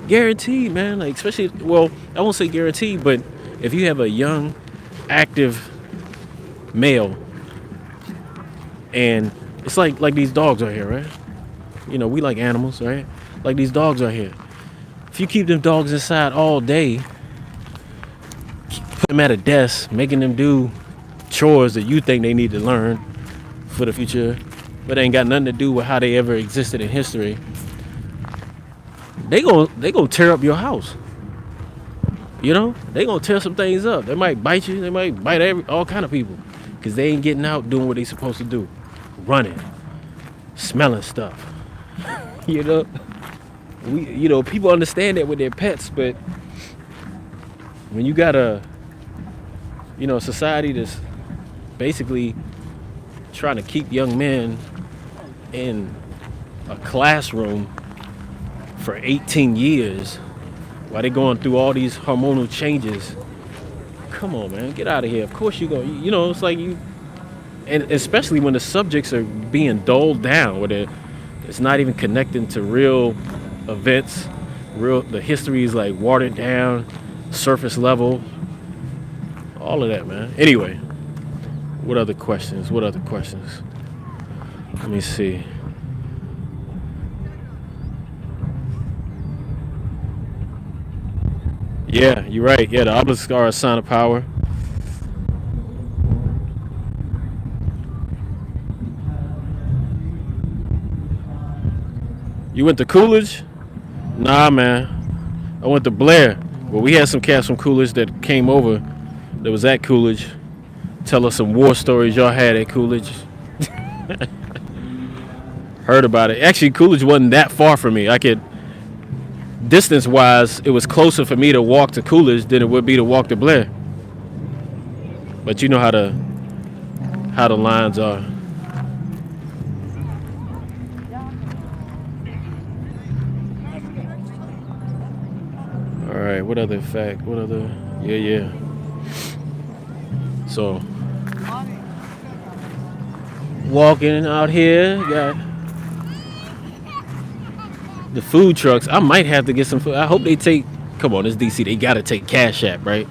Guaranteed, man. Like, especially, well, I won't say guaranteed, but if you have a young, active male, and it's like these dogs out here, right? You know, we like animals, right? Like these dogs out here. If you keep them dogs inside all day, put them at a desk, making them do chores that you think they need to learn for the future, but ain't got nothing to do with how they ever existed in history, they gonna tear up your house. You know, they gonna tear some things up. They might bite you. They might bite all kind of people, because they ain't getting out doing what they supposed to do, running, smelling stuff. You know, people understand that with their pets, but when you got a society that's basically trying to keep young men in a classroom for 18 years while they're going through all these hormonal changes. Come on, man, get out of here. Of course you're going, you know, it's like you, and especially when the subjects are being dulled down, where it's not even connecting to real events, the history is like watered down, surface level, all of that, man. Anyway, what other questions? Let me see. Yeah, you're right. Yeah, the obelisks are a sign of power. You went to Coolidge? Nah, man. I went to Blair. Well, we had some cats from Coolidge that came over, that was at Coolidge. Tell us some war stories y'all had at Coolidge. Heard about it. Actually, Coolidge wasn't that far from me. Distance-wise, it was closer for me to walk to Coolidge than it would be to walk to Blair. But you know how the lines are. All right, what other fact? Yeah. So, walking out here, got the food trucks. I might have to get some food. I hope they take, come on, it's DC. They got to take Cash App, right?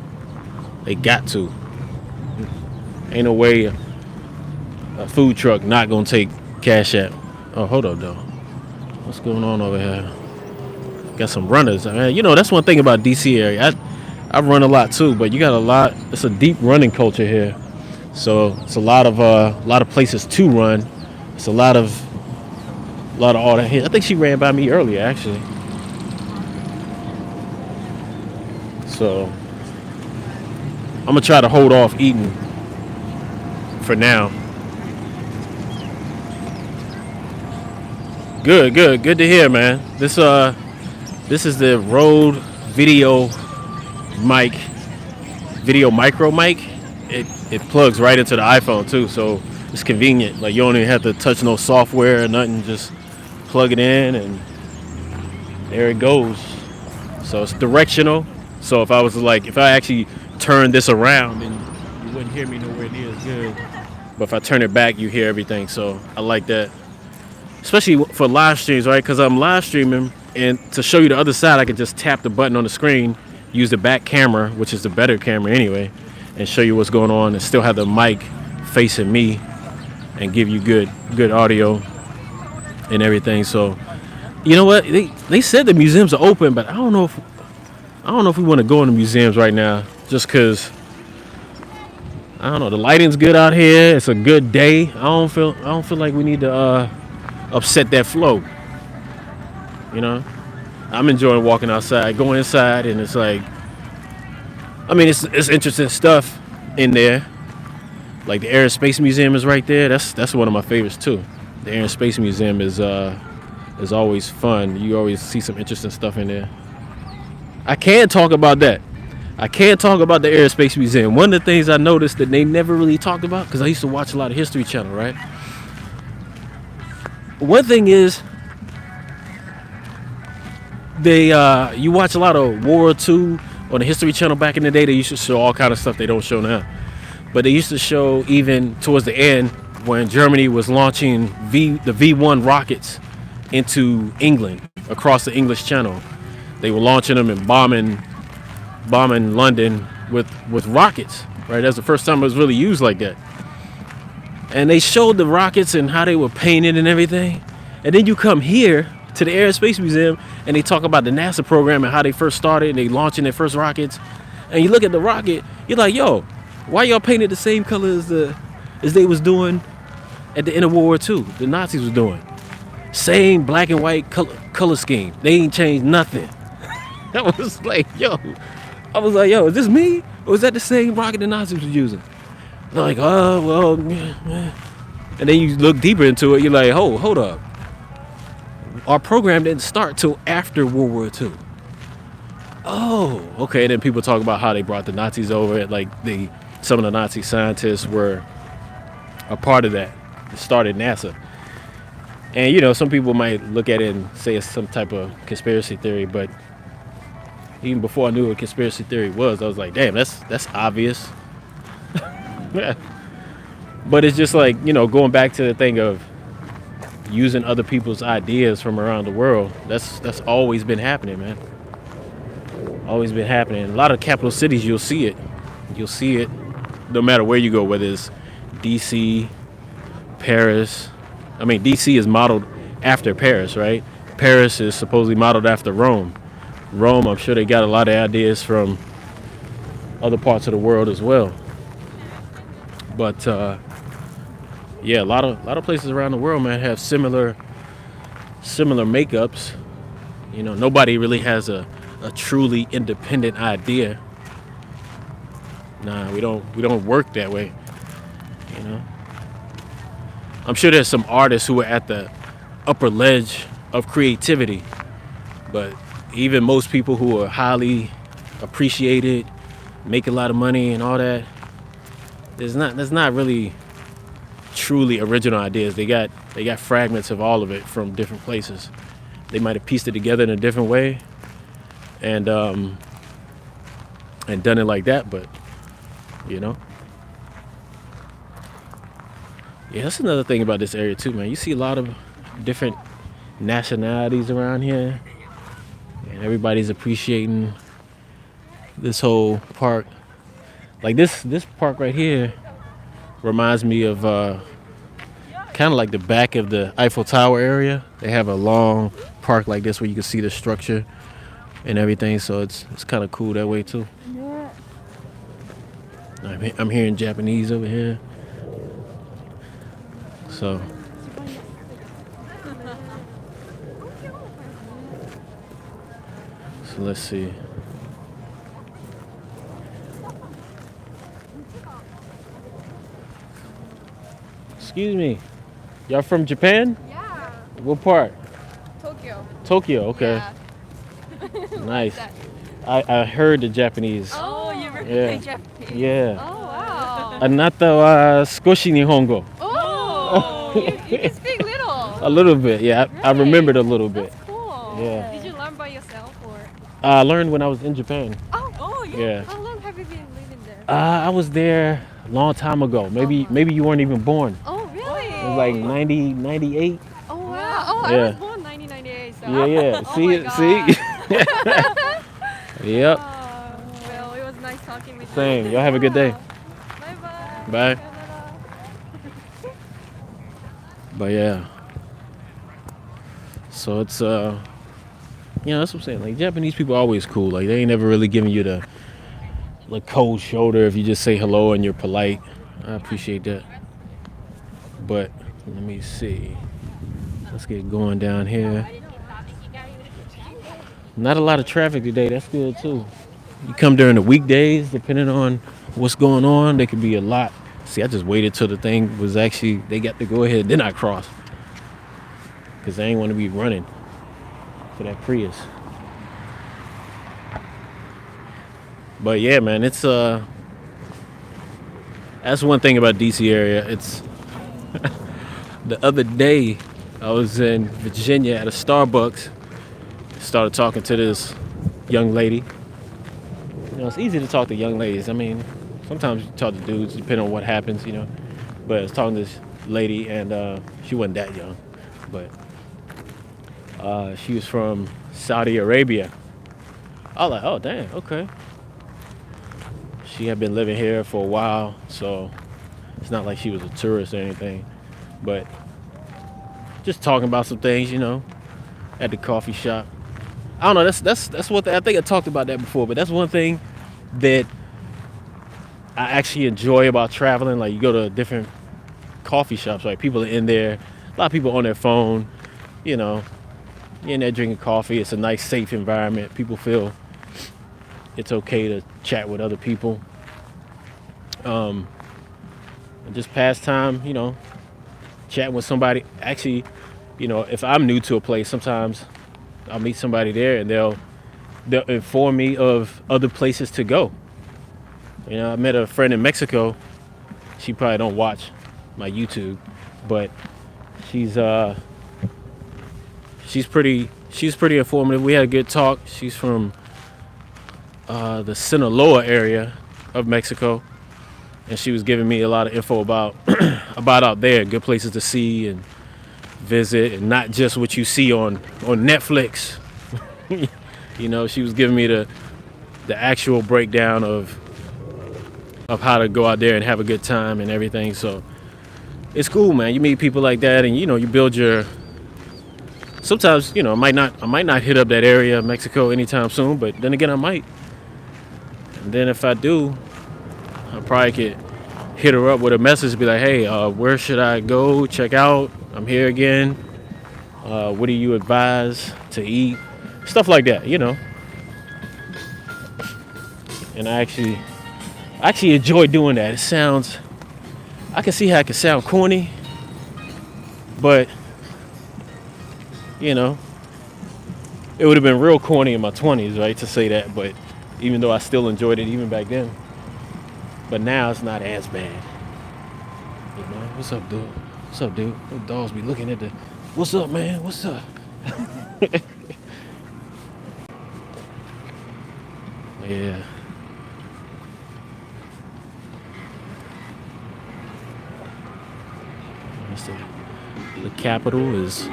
They got to. Ain't no way a food truck not going to take Cash App. Oh, hold up, though. What's going on over here? Got some runners. I mean, you know, that's one thing about DC area. I run a lot too, but you got a lot. It's a deep running culture here, so it's a lot of places to run. It's a lot of all that here. I think she ran by me earlier, actually. So I'm gonna try to hold off eating for now. Good to hear, man. This is the Rode video micro mic. It plugs right into the iPhone too, so it's convenient. Like, you don't even have to touch no software or nothing, just plug it in and there it goes. So it's directional. So if I actually turn this around, then you wouldn't hear me nowhere near as good. But if I turn it back, you hear everything. So I like that, especially for live streams, right? Because I'm live streaming, and to show you the other side, I could just tap the button on the screen, use the back camera, which is the better camera anyway, and show you what's going on, and still have the mic facing me and give you good audio and everything. So, you know what? They said the museums are open, but I don't know if we want to go in the museums right now, just because I don't know. The lighting's good out here. It's a good day. I don't feel like we need to upset that flow. You know, I'm enjoying walking outside, going inside, and it's like, I mean, it's interesting stuff in there. Like the Air and Space Museum is right there. That's one of my favorites too. The Air and Space Museum is always fun. You always see some interesting stuff in there. I can talk about that. I can't talk about the Air and Space Museum. One of the things I noticed that they never really talked about, because I used to watch a lot of History Channel, right? One thing is, you watch a lot of World War II on the History Channel back in the day. They used to show all kind of stuff they don't show now. But they used to show even towards the end when Germany was launching the V1 rockets into England across the English Channel. They were launching them and bombing London with rockets. Right, that's the first time it was really used like that. And they showed the rockets and how they were painted and everything. And then you come here to the Air and Space Museum and they talk about the NASA program and how they first started and they launching their first rockets. And you look at the rocket, you're like, yo, why y'all painted the same color as they was doing at the end of World War II? The Nazis was doing same black and white color scheme. They ain't changed nothing. I was like, yo, is this me? Or is that the same rocket the Nazis was using? They're like, oh, well, yeah. And then you look deeper into it, you're like, hold up. Our program didn't start till after World War II. Oh, okay. And then people talk about how they brought the Nazis over. Like some of the Nazi scientists were a part of that. It started NASA. And, you know, some people might look at it and say it's some type of conspiracy theory, but even before I knew what conspiracy theory was, I was like, damn, that's obvious. But it's just like, you know, going back to the thing of using other people's ideas from around the world. That's always been happening, man. Always been happening. A lot of capital cities, you'll see it. You'll see it no matter where you go, whether it's D.C., Paris. I mean, D.C. is modeled after Paris, right? Paris is supposedly modeled after Rome. Rome, I'm sure they got a lot of ideas from other parts of the world as well. But yeah, a lot of places around the world, man, have similar makeups. You know, nobody really has a truly independent idea. Nah, we don't work that way. You know, I'm sure there's some artists who are at the upper ledge of creativity, but even most people who are highly appreciated, make a lot of money and all that, there's not really truly original ideas. They got fragments of all of it from different places. They might have pieced it together in a different way and done it like that, but you know. Yeah, that's another thing about this area too, man. You see a lot of different nationalities around here, and everybody's appreciating this whole park. Like this park right here reminds me of kind of like the back of the Eiffel Tower area. They have a long park like this where you can see the structure and everything, so it's kind of cool that way too. I'm hearing Japanese over here. So let's see. Excuse me. Y'all from Japan? Yeah. What part? Tokyo. Tokyo, okay. Yeah. Nice. I heard the Japanese. Oh, you were Yeah. Japanese. Yeah. Oh, wow. あなたは少し日本語 Oh, you can speak little. A little bit, yeah. I remembered a little bit. That's cool. Yeah. Did you learn by yourself or? I learned when I was in Japan. Oh, yeah. Yeah. How long have you been living there? I was there a long time ago. Maybe you weren't even born. Oh, really? It was like 90, 98. Oh, wow. Oh, I Yeah. was born 1998. So. Yeah. Oh See my it? God. See? Yep. Well, it was nice talking with you. Same. Y'all have a good day. Bye-bye. Bye. Bye-bye. But yeah. So it's you know, that's what I'm saying. Like Japanese people are always cool. Like they ain't never really giving you the cold shoulder if you just say hello and you're polite. I appreciate that. But let me see. Let's get going down here. Not a lot of traffic today. That's good too. You come during the weekdays, depending on what's going on, there could be a lot. See, I just waited till the thing was actually they got to go ahead, then I cross because they ain't want to be running for that Prius. But yeah, man, it's that's one thing about DC area. It's the other day I was in Virginia at a Starbucks, started talking to this young lady. You know, it's easy to talk to young ladies. I mean, sometimes you talk to dudes, depending on what happens, you know. But I was talking to this lady, and she wasn't that young, but she was from Saudi Arabia. I was like, oh, damn, okay. She had been living here for a while, so it's not like she was a tourist or anything. But just talking about some things, you know, at the coffee shop. I don't know. That's what I think I talked about that before. But that's one thing that I actually enjoy about traveling. Like you go to different coffee shops, right? People are in there. A lot of people on their phone. You know, you're in there drinking coffee. It's a nice, safe environment. People feel it's okay to chat with other people. And just pass time. You know, chatting with somebody. Actually, you know, if I'm new to a place, sometimes I'll meet somebody there and they'll inform me of other places to go. You know, I met a friend in Mexico. She probably don't watch my YouTube, but she's pretty informative. We had a good talk. She's from the Sinaloa area of Mexico, and she was giving me a lot of info about about out there, good places to see and visit, and not just what you see on Netflix. You know, she was giving me the actual breakdown of how to go out there and have a good time and everything. So it's cool, man. You meet people like that, and you know, you build your. Sometimes, you know, I might not hit up that area of Mexico anytime soon, but then again, I might. And then if I do, I probably could hit her up with a message, be like, hey, where should I go check out? I'm here again. What do you advise to eat? Stuff like that, you know. And I actually enjoy doing that. I can see how it can sound corny, but you know, it would have been real corny in my 20s, right, to say that, but even though I still enjoyed it even back then. But now it's not as bad. You know, what's up, dude? What's up, dude? Those dogs be looking at the, what's up, man? What's up? Yeah. The capital is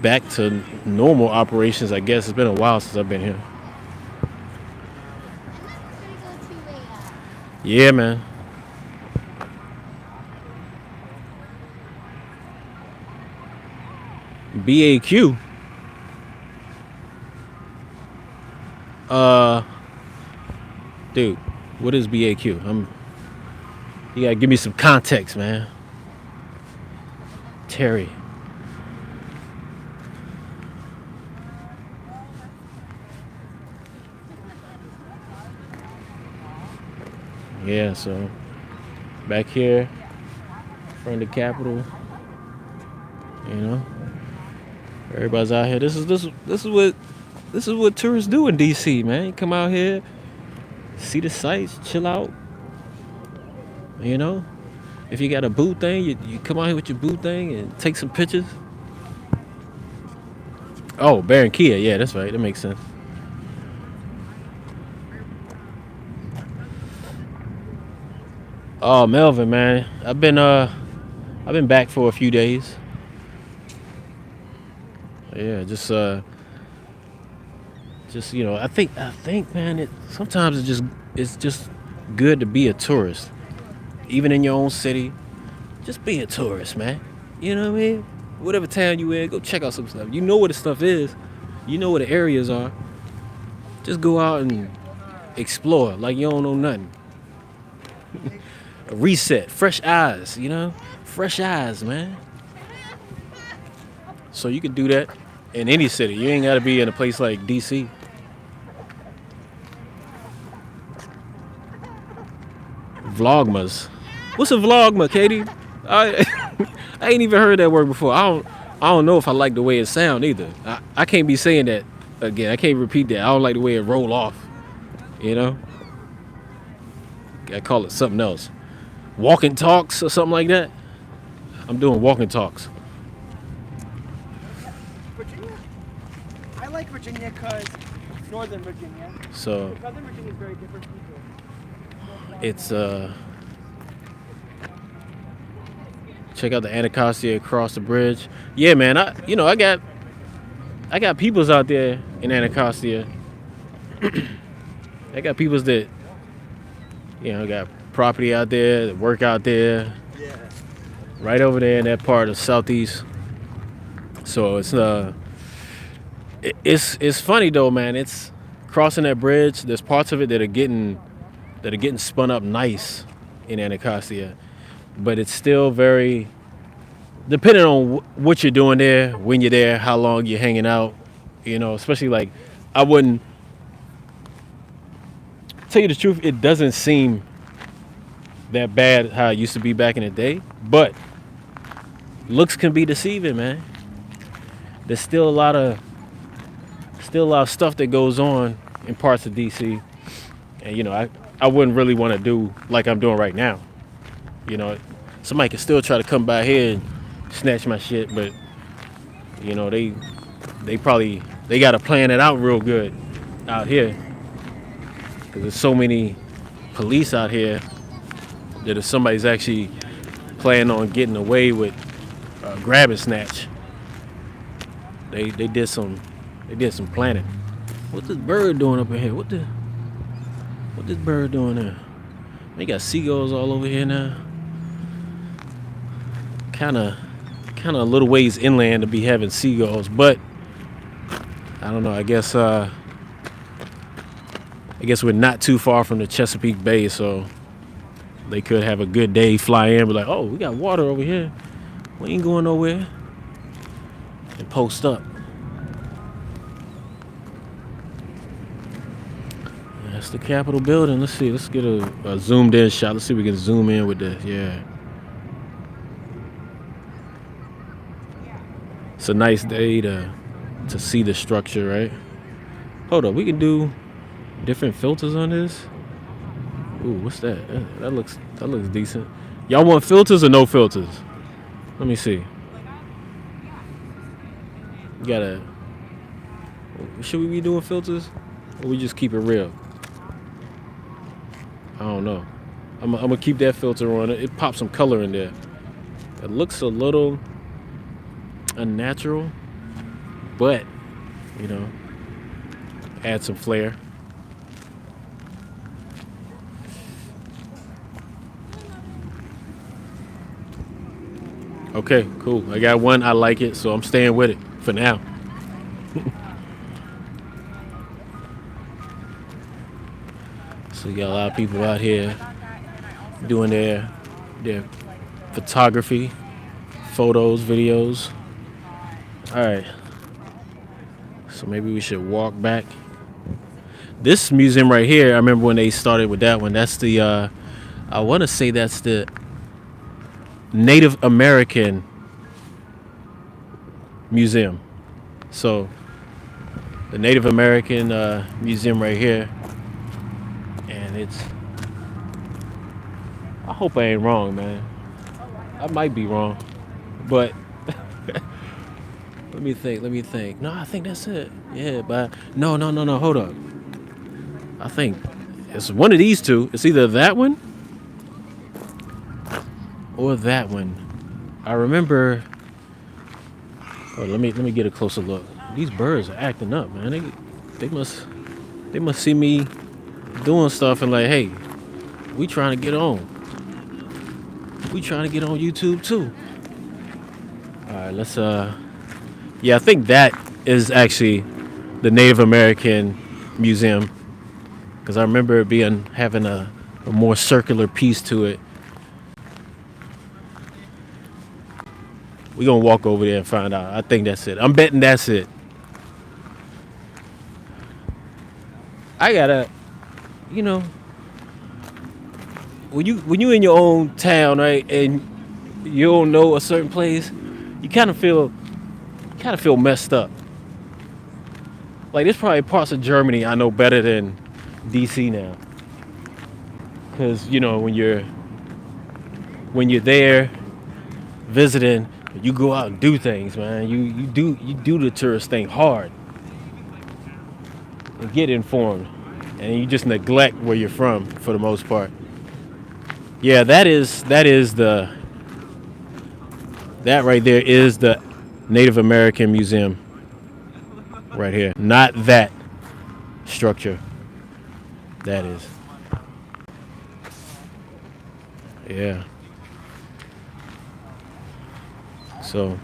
back to normal operations, I guess. It's been a while since I've been here. Yeah, man. BAQ. Dude, what is BAQ? You gotta give me some context, man. Terry. Yeah, so back here, front of the Capitol. You know, everybody's out here. This is what tourists do in DC, man. You come out here, see the sights, chill out. You know, if you got a boo thing, you come out here with your boo thing and take some pictures. Oh, Barranquilla, yeah, that's right. That makes sense. Oh, Melvin, man, I've been back for a few days. Yeah, just you know, I think, man, sometimes it's just good to be a tourist, even in your own city. Just be a tourist, man. You know what I mean? Whatever town you in, go check out some stuff. You know where the stuff is. You know where the areas are. Just go out and explore like you don't know nothing. A reset, fresh eyes, you know? Fresh eyes, man. So you can do that. in any city. You ain't got to be in a place like D.C. Vlogmas. What's a vlogma, Katie? I I ain't even heard that word before. I don't know if I like the way it sound either. I can't be saying that again. I can't repeat that. I don't like the way it roll off. You know? I call it something else. Walking talks or something like that. I'm doing walking talks. Virginia. I like Virginia because Northern Virginia. So Southern Virginia is very different people. it's check out the Anacostia across the bridge. Yeah, man. I got peoples out there in Anacostia. I got peoples that got property out there, that work out there. Yeah. Right over there in that part of Southeast. So it's funny though, man. It's crossing that bridge. There's parts of it that are getting spun up nice in Anacostia, but it's still very depending on what you're doing there, when you're there, how long you're hanging out. Especially like I wouldn't tell you the truth. It doesn't seem that bad how it used to be back in the day, but looks can be deceiving, man. There's still a lot of stuff that goes on in parts of DC, and I wouldn't really want to do like I'm doing right now. Somebody can still try to come by here and snatch my shit, but they got to plan it out real good out here because there's so many police out here that if somebody's actually planning on getting away with grab and snatch, they did some planning. What's this bird doing up in here? What this bird doing there? They got seagulls all over here now. Kind of a little ways inland to be having seagulls, but I don't know. I guess we're not too far from the Chesapeake Bay, so they could have a good day, fly in, be like, oh, we got water over here. We ain't going nowhere. And post up. That's the Capitol building. Let's see. Let's get a zoomed in shot. Let's see if we can zoom in with this. Yeah. It's a nice day to see the structure, right? Hold up. We can do different filters on this. Ooh, what's that? That looks decent. Y'all want filters or no filters? Let me see. Should we be doing filters? Or we just keep it real? I don't know. I'm gonna keep that filter on. It pops some color in there. It looks a little unnatural, but add some flair. Okay, cool. I got one. I like it, so I'm staying with it for now. So you got a lot of people out here doing their photography, photos, videos. All right. So maybe we should walk back. This museum right here, I remember when they started with that one. That's the, I want to say that's the Native American Museum. So the Native American museum right here, and I hope I ain't wrong, man. I might be wrong, but let me think. No, I think that's it. Yeah, but no, hold up. I think it's one of these two. It's either that one or that one. I remember. Oh, let me get a closer look. These birds are acting up, man. They must see me doing stuff and like, hey, we trying to get on. We trying to get on YouTube too. All right, let's yeah, I think that is actually the Native American Museum, because I remember it having a more circular piece to it. We're gonna walk over there and find out. I think that's it. I'm betting that's it. I gotta, you know, when you in your own town, right, and you don't know a certain place, you kind of feel messed up. Like there's probably parts of Germany I know better than D.C. now, because when you're there visiting, you go out and do things, man. You do the tourist thing hard and get informed, and you just neglect where you're from for the most part. Yeah, that right there is the Native American Museum right here. Not that structure. That is. Yeah. So,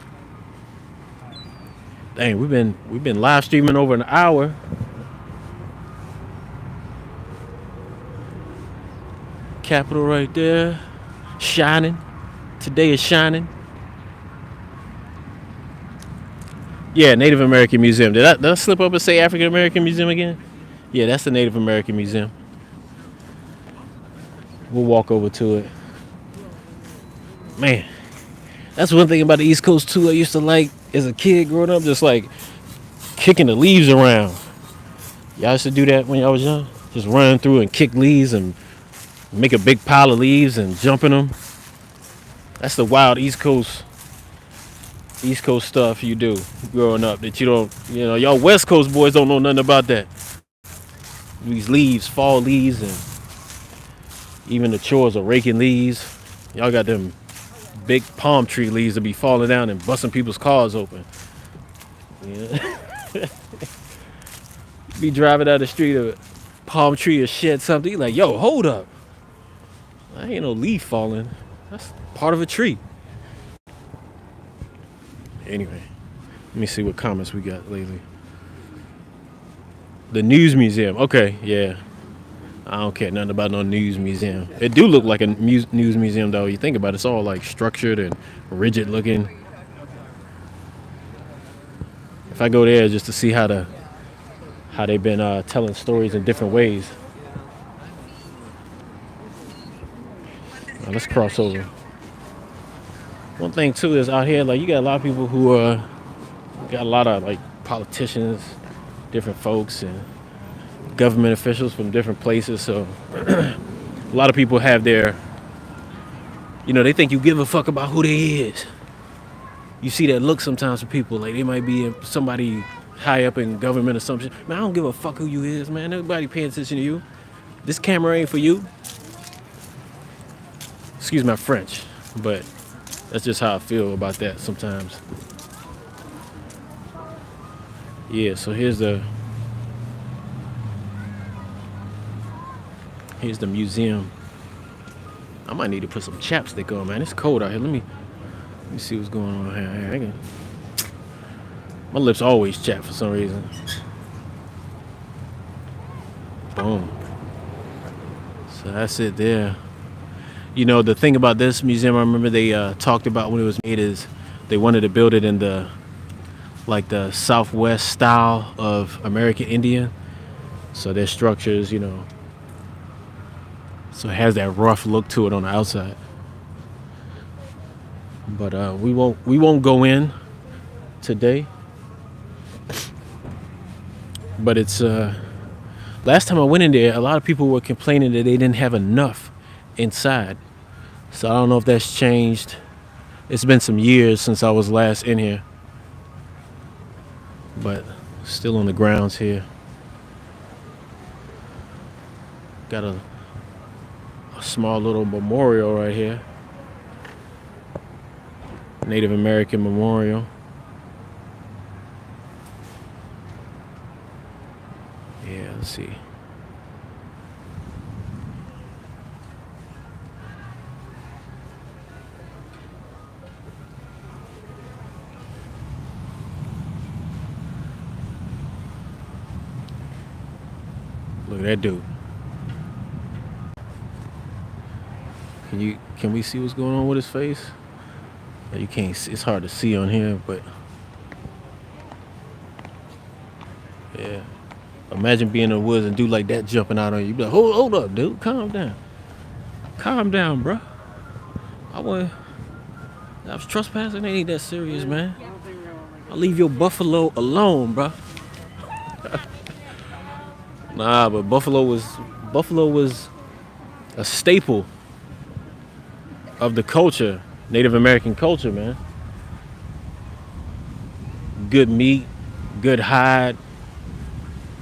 dang, we've been live streaming over an hour. Capitol right there, shining. Today is shining. Yeah, Native American Museum. Did I slip up and say African American Museum again? Yeah, that's the Native American Museum. We'll walk over to it. Man, that's one thing about the East Coast too. I used to like as a kid growing up, just like kicking the leaves around. Y'all used to do that when y'all was young? Just run through and kick leaves and make a big pile of leaves and jump in them. That's the wild East Coast stuff you do growing up that you don't, y'all West Coast boys don't know nothing about that. These leaves, fall leaves, and even the chores of raking leaves. Y'all got them big palm tree leaves that be falling down and busting people's cars open. Yeah. Be driving down the street, a palm tree or shed something. You like, yo, hold up. I ain't no leaf falling. That's part of a tree. Anyway, let me see what comments we got lately. The News Museum. Okay, yeah. I don't care nothing about no news museum. It do look like a news museum though. You think about it, it's all like structured and rigid looking. If I go there just to see how they've been telling stories in different ways. Now, let's cross over. One thing too is out here, like you got a lot of people who got a lot of like politicians, different folks, and government officials from different places. So a lot of people have their, they think you give a fuck about who they is. You see that look sometimes for people, like they might be somebody high up in government or something. Man, I don't give a fuck who you is, man. Nobody paying attention to you. This camera ain't for you. Excuse my French, but that's just how I feel about that sometimes. Yeah, so here's the museum. I might need to put some chapstick on, man. It's cold out here. Let me see what's going on here. My lips always chapped for some reason. Boom. So that's it there. The thing about this museum, I remember they talked about when it was made is they wanted to build it in the Southwest style of American Indian. So their structures, so it has that rough look to it on the outside. But we won't go in today. But it's last time I went in there, a lot of people were complaining that they didn't have enough inside. So I don't know if that's changed. It's been some years since I was last in here. But still on the grounds here. Got a small little memorial right here. Native American Memorial. Yeah, let's see. Look at that dude. Can we see what's going on with his face? You can't see, it's hard to see on here, but yeah. Imagine being in the woods and dude like that jumping out on you. You be like, hold up, dude, calm down, bro. I was trespassing. It ain't that serious, man. I'll leave your buffalo alone, bro. Nah, but Buffalo was a staple of the culture, Native American culture, man. Good meat, good hide,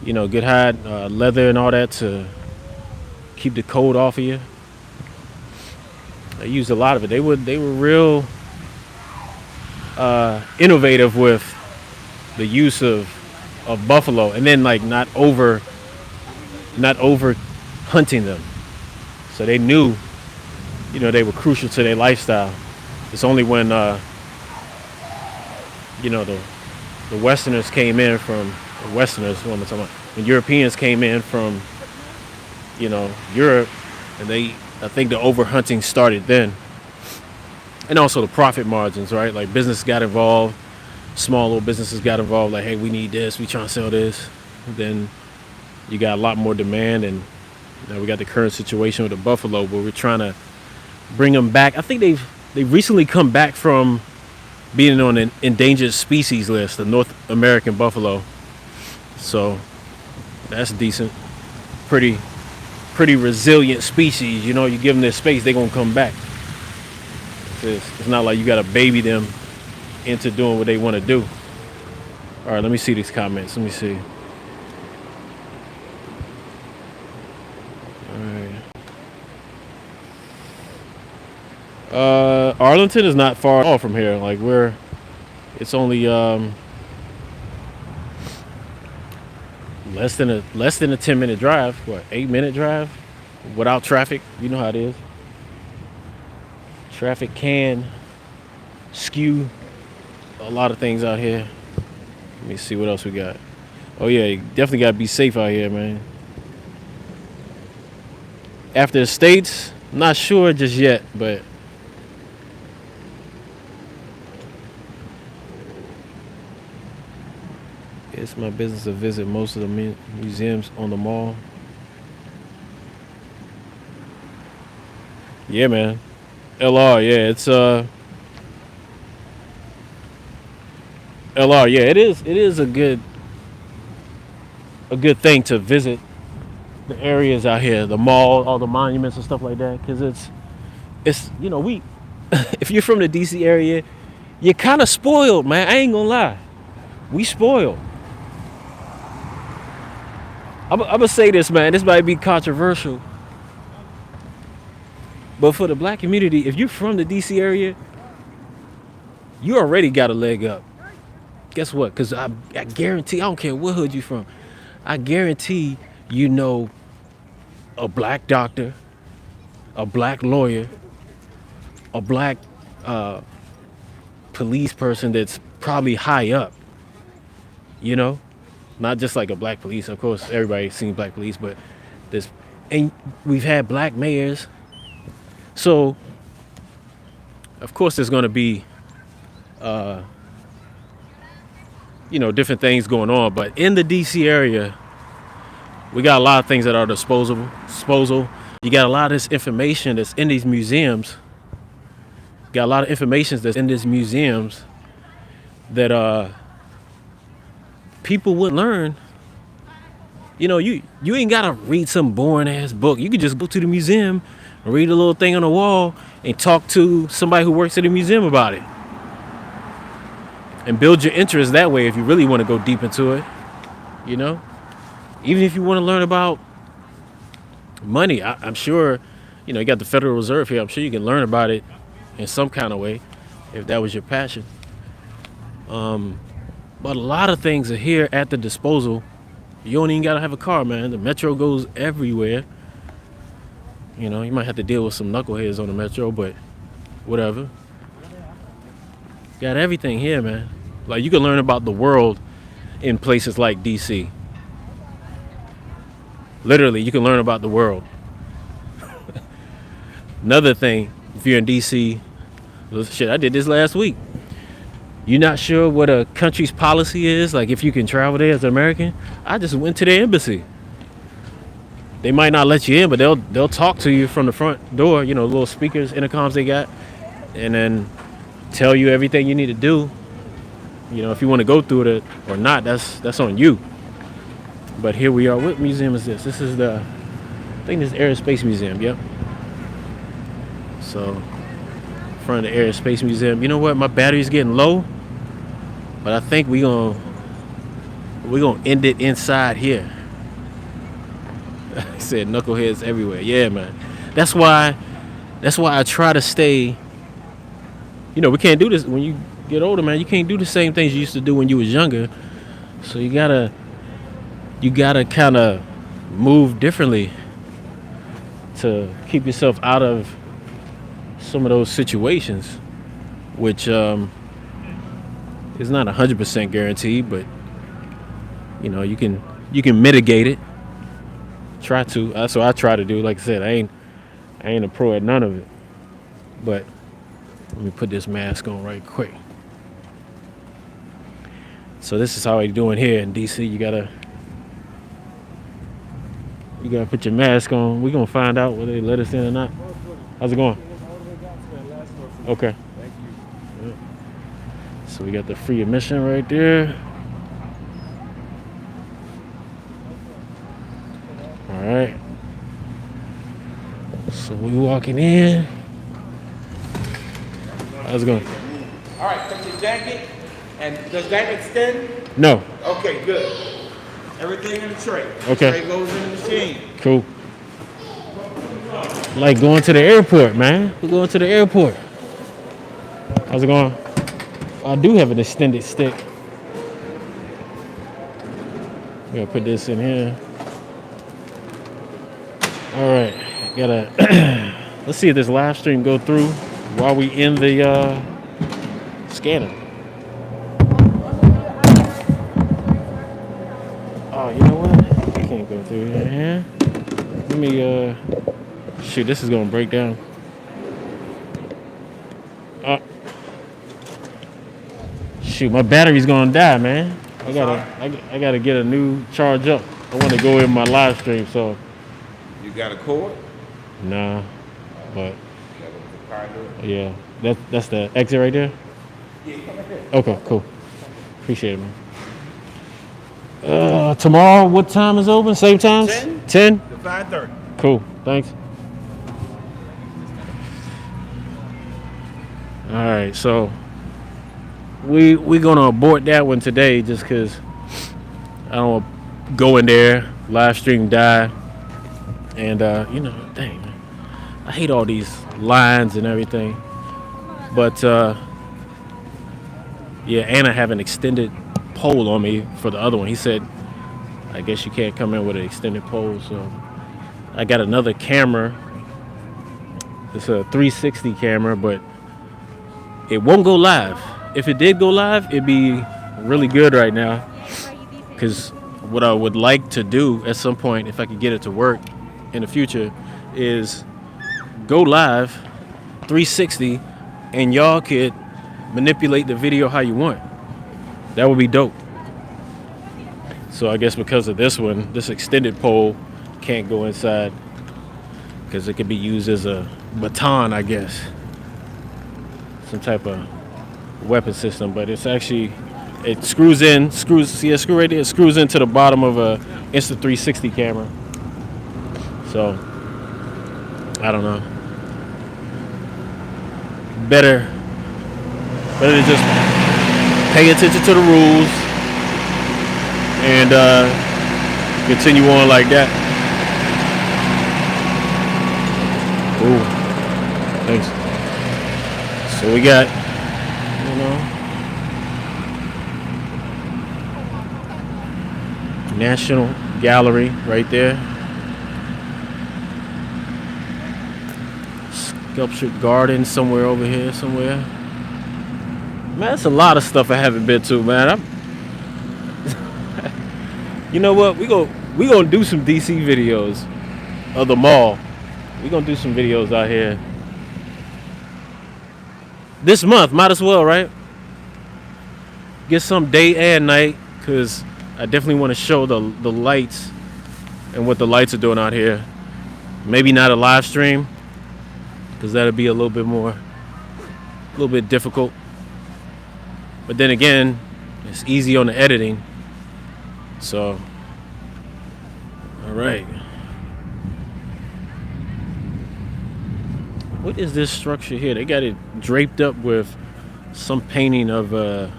leather and all that to keep the cold off of you. They used a lot of it. They were real innovative with the use of buffalo, and then like not over hunting them. So they knew, they were crucial to their lifestyle. It's only when the Westerners came in from Westerners, what am I talking about? When Europeans came in from Europe, and I think the overhunting started then. And also the profit margins, right? Like business got involved, small little businesses got involved, like, hey, we need this, we trying to sell this. Then you got a lot more demand, and we got the current situation with the buffalo, but we're trying to bring them back. I think they've recently come back from being on an endangered species list, the North American buffalo. So that's decent. Pretty resilient species. You give them their space, they're gonna come back. It's not like you gotta baby them into doing what they want to do. All right, let me see these comments. Let me see. Arlington is not far at all from here. Like it's only less than a 10-minute drive. 8-minute drive without traffic. You know how it is. Traffic can skew a lot of things out here. Let me see what else we got. Oh yeah, you definitely gotta be safe out here, man. After the states, I'm not sure just yet, but it's my business to visit most of the museums on the mall. Yeah, man. LR, yeah, it's LR, yeah, it is a good thing to visit the areas out here, the mall, all the monuments and stuff like that, because it's we if you're from the DC area, you're kind of spoiled, man. I ain't gonna lie, we spoiled. I'm gonna say this, man. This might be controversial, but for the black community, if you're from the DC area, you already got a leg up. Guess what? Because I guarantee, I don't care what hood you from, I guarantee a black doctor, a black lawyer, a black police person that's probably high up. Not just like a black police. Of course, everybody's seen black police, but and we've had black mayors. So, of course, there's going to be, different things going on. But in the D.C. area, we got a lot of things at our disposal. You got a lot of this information that's in these museums. Got a lot of information that's in these museums that people would learn. You ain't gotta read some boring ass book. You could just go to the museum and read a little thing on the wall and talk to somebody who works at the museum about it, and build your interest that way if you really want to go deep into it. Even if you want to learn about money, I'm sure you got the Federal Reserve here. I'm sure you can learn about it in some kind of way if that was your passion. But a lot of things are here at the disposal. You don't even gotta have a car, man. The metro goes everywhere. You might have to deal with some knuckleheads on the metro, but whatever. Got everything here, man. Like, you can learn about the world in places like DC. Literally, you can learn about the world. Another thing, if you're in DC, shit, I did this last week. you're not sure what a country's policy is, like if you can travel there as an American, I just went to their embassy. They might not let you in, but they'll talk to you from the front door. You know, little speakers, intercoms they got, and then tell you everything you need to do. You know, if you want to go through it or not, that's on you. But here we are. What museum is this? This is I think this is Air and Space Museum. Yep. So, front of the Air and Space Museum. You know what? My battery's getting low, but I think we're gonna end it inside here. I said knuckleheads everywhere. Yeah, man. That's why I try to stay. You know, we can't do this when you get older, man. You can't do the same things you used to do when you was younger. So you gotta kind of move differently to keep yourself out of some of those situations, which is not 100% guaranteed, but you know, you can mitigate it. Try to. That's what I try to do. Like I said, I ain't a pro at none of it. But let me put this mask on right quick. So this is how they doing here in D.C. You gotta put your mask on. We're gonna find out whether they let us in or not. How's it going? Okay. Thank you. So we got the free admission right there. All right. So we walking in. How's it going? All right, put your jacket. And does that extend? No. Okay, good. Everything in the tray. Okay. The tray goes in the machine. Cool. Like going to the airport, man. We're going to the airport. How's it going? I do have an extended stick. I'm gonna put this in here. All right, gotta let's see if this live stream go through while we in the scanner. Oh, you know what? I can't go through here. Let me shoot, this is gonna break down. Shoot, my battery's gonna die, man. I gotta get a new charge up. I want to go in my live stream, so. You got a cord? Nah, but yeah, that's the exit right there. Yeah, come right there. Okay, cool. Appreciate it, man. Tomorrow, what time is open? Same times? 10? To 5:30. Cool, thanks. All right, so we're gonna abort that one today just because I don't want to go in there, live stream die, and you know, dang, man, I hate all these lines and everything. But yeah, and I have an extended pole on me for the other one. He said, I guess you can't come in with an extended pole, so I got another camera. It's a 360 camera, but it won't go live. If it did go live, it'd be really good right now. Because what I would like to do at some point, if I could get it to work in the future, is go live 360 and y'all could manipulate the video how you want. That would be dope. So I guess because of this one, this extended pole can't go inside because it could be used as a baton, I guess. Some type of weapon system, but it's actually, it screws, see a screw right there? It screws into the bottom of a Insta360 camera. So, I don't know. Better to just pay attention to the rules and continue on like that. Ooh, thanks. So we got, you know, National Gallery right there. Sculptured garden somewhere over here somewhere. Man, that's a lot of stuff I haven't been to, man. You know what? We gonna do some DC videos of the mall. We gonna do some videos out here. This month, might as well, right? get some day and night, because I definitely want to show the lights and what the lights are doing out here. Maybe not a live stream, because that'll be a little bit difficult. But then again, it's easy on the editing. So, all right. What is this structure here? They got it draped up with some painting of a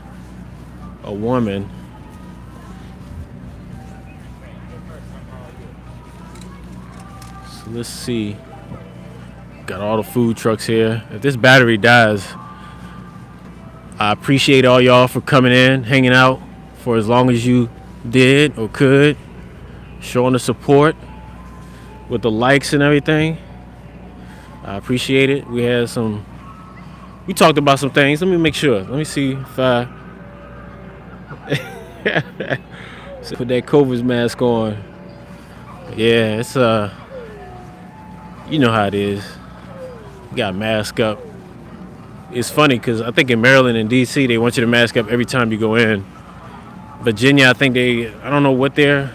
woman. So let's see. Got all the food trucks here. If this battery dies, I appreciate all y'all for coming in, hanging out for as long as you did or could, showing the support with the likes and everything. I appreciate it. We talked about some things. Let me make sure. Let me see if I put that COVID mask on. Yeah, it's you know how it is. You got mask up. It's funny because I think in Maryland and D.C. they want you to mask up every time you go in. Virginia, I think I don't know what their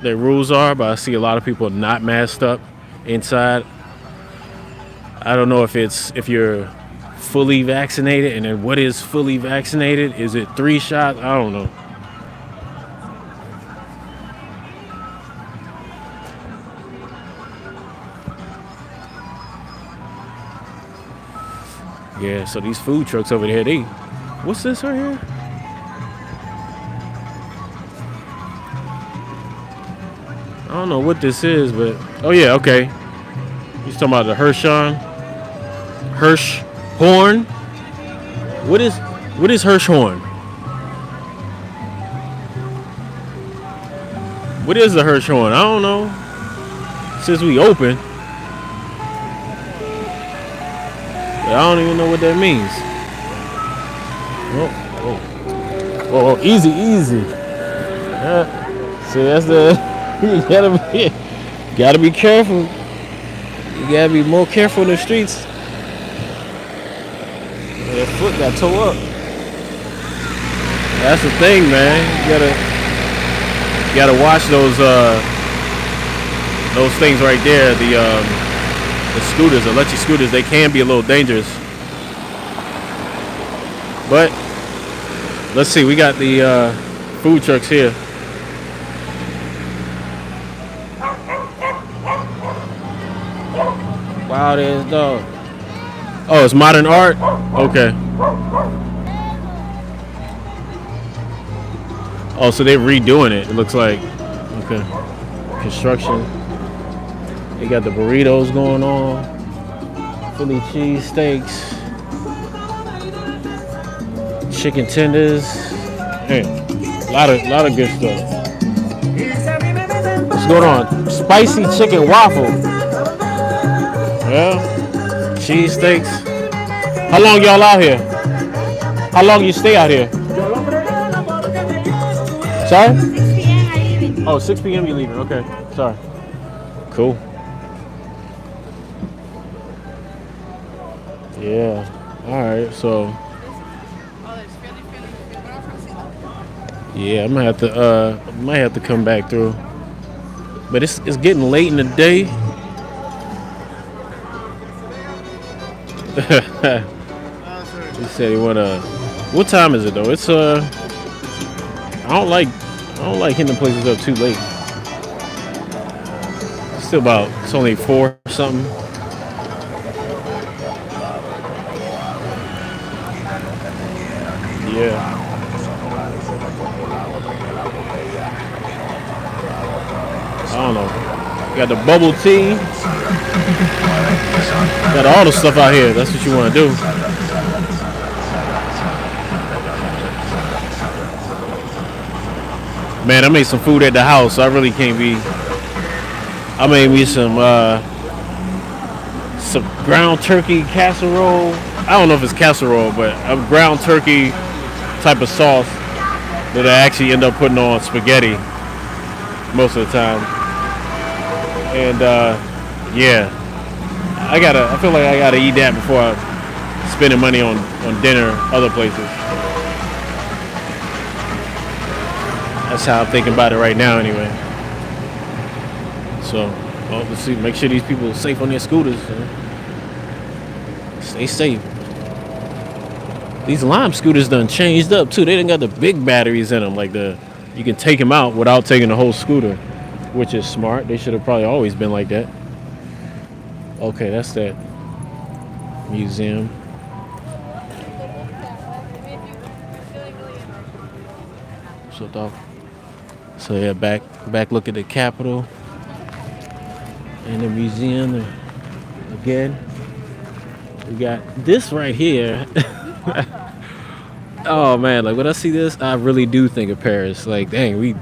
rules are, but I see a lot of people not masked up inside. I don't know if you're fully vaccinated, and then what is fully vaccinated? Is it 3 shots? I don't know. Yeah, so these food trucks over there, what's this right here? I don't know what this is, but oh yeah, okay. He's talking about the Hirschhorn. What is Hirschhorn? What is the Hirschhorn? I don't know. Since we open, but I don't even know what that means. Oh, easy. See, that's the you gotta be careful. You gotta be more careful in the streets. That foot got tore up. That's the thing, man. You gotta watch those things right there. The scooters, electric scooters. They can be a little dangerous. But let's see. We got the food trucks here. Wild ass dog. Oh, it's modern art? Okay. Oh, so they're redoing it, it looks like. Okay. Construction. They got the burritos going on. Philly cheese steaks. Chicken tenders. Hey, a lot of good stuff. What's going on? Spicy chicken waffle. Yeah. Cheese steaks. How long y'all out here? How long you stay out here? Sorry? 6 p.m. are you leaving? Oh, 6 p.m. you leaving. Okay. Sorry. Cool. Yeah. All right. So. Yeah, I might have to come back through. But it's getting late in the day. He said he wanna. What time is it though? It's I don't like hitting the places up too late. It's still it's only 4 or something. Yeah. I don't know. Got the bubble tea. Got all the stuff out here. That's what you want to do. Man, I made some food at the house, so I really can't be. I made me some ground turkey casserole. I don't know if it's casserole, but a ground turkey type of sauce that I actually end up putting on spaghetti most of the time. And yeah, I feel like I gotta eat that before spending money on dinner other places. That's how I'm thinking about it right now, anyway. So, well, let's see. Make sure these people are safe on their scooters. Stay safe. These Lime scooters done changed up too. They done got the big batteries in them, like you can take them out without taking the whole scooter, which is smart. They should have probably always been like that. Okay, that's that museum. So yeah, back look at the Capitol and the museum again. We got this right here. Oh man, like when I see this, I really do think of Paris. Like, dang, we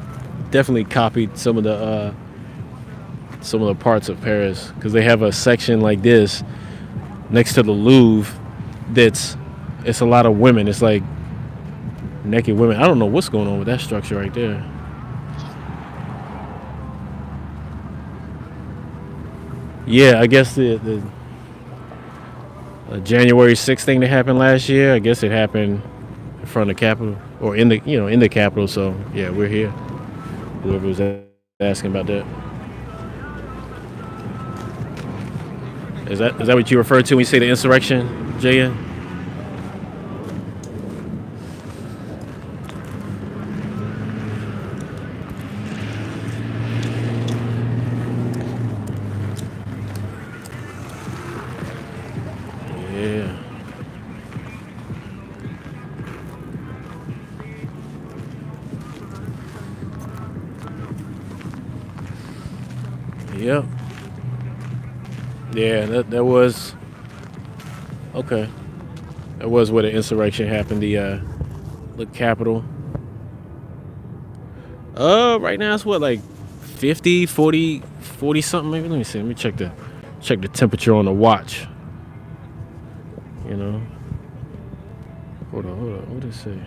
definitely copied some of the parts of Paris, because they have a section like this next to the Louvre it's a lot of women. It's like naked women. I don't know what's going on with that structure right there. Yeah, I guess the January 6th thing that happened last year, I guess it happened in front of the Capitol, or in the Capitol. So yeah, we're here. Whoever was asking about that. Is that what you refer to when you say the insurrection, Jaya? Yeah. Yep. Yeah, that was okay. That was where the insurrection happened. The Capitol. Right now it's what, like 50, 40 something maybe. Let me see. Let me check the temperature on the watch. You know. Hold on. What did it say?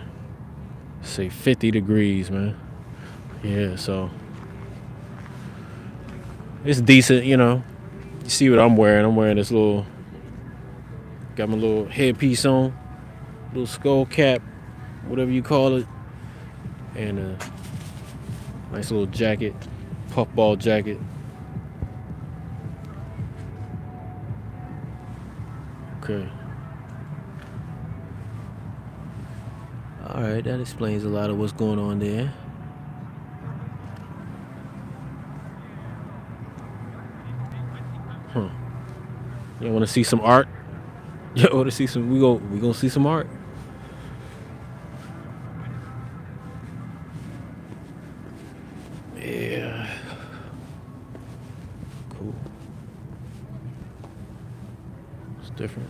Say 50 degrees, man. Yeah, so it's decent, you know. You see what I'm wearing? I'm wearing this got my little headpiece on, little skull cap, whatever you call it, and a nice little jacket, puffball jacket. Okay. All right, that explains a lot of what's going on there. You want to see some art? You want to see some? We gonna see some art. Yeah. Cool. It's different.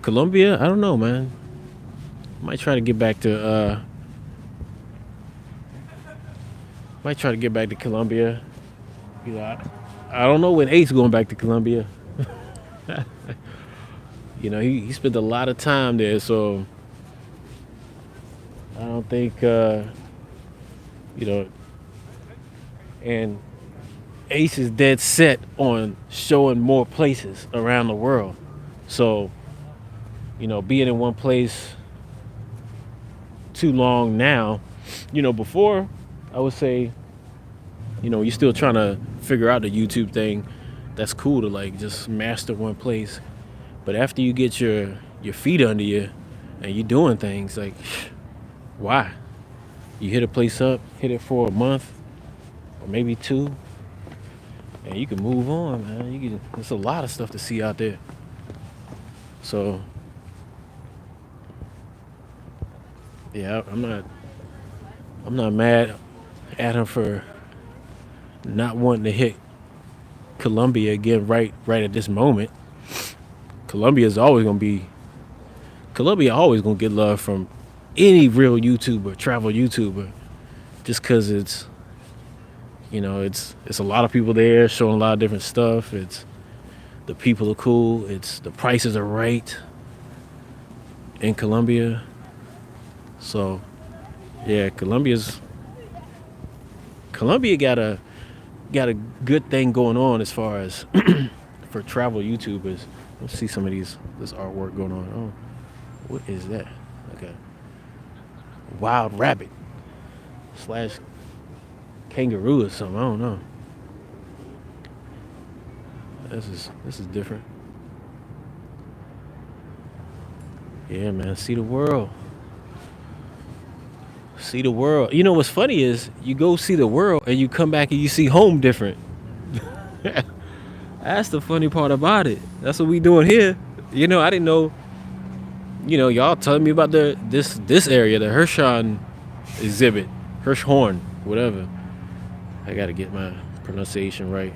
Colombia? I don't know, man. Might try to get back to Colombia. You know, I don't know when Ace going back to Colombia. You know, he spent a lot of time there, so I don't think you know. And Ace is dead set on showing more places around the world. So, you know, being in one place too long now, you know, before I would say, you know, you're still trying to figure out the YouTube thing. That's cool to like just master one place. But after you get your feet under you and you're doing things, like, why? You hit a place up, hit it for a month or maybe two, and you can move on, man. There's a lot of stuff to see out there. So yeah, I'm not mad at him for not wanting to hit Colombia again right at this moment. Colombia always gonna get love from any real YouTuber, travel YouTuber, just because it's, you know, it's a lot of people there showing a lot of different stuff. It's the people are cool. It's the prices are right in Colombia. So yeah, Colombia got a good thing going on as far for travel YouTubers. Let's see some of this artwork going on. Oh, what is that? Like a wild rabbit / kangaroo or something. I don't know. This is different. Yeah, man. See the world. See the world. You know what's funny is you go see the world and you come back and you see home different. That's the funny part about it. That's what we doing here. You know, I didn't know. You know, y'all telling me about this area, the Hirshhorn exhibit, Hirshhorn, whatever. I gotta get my pronunciation right.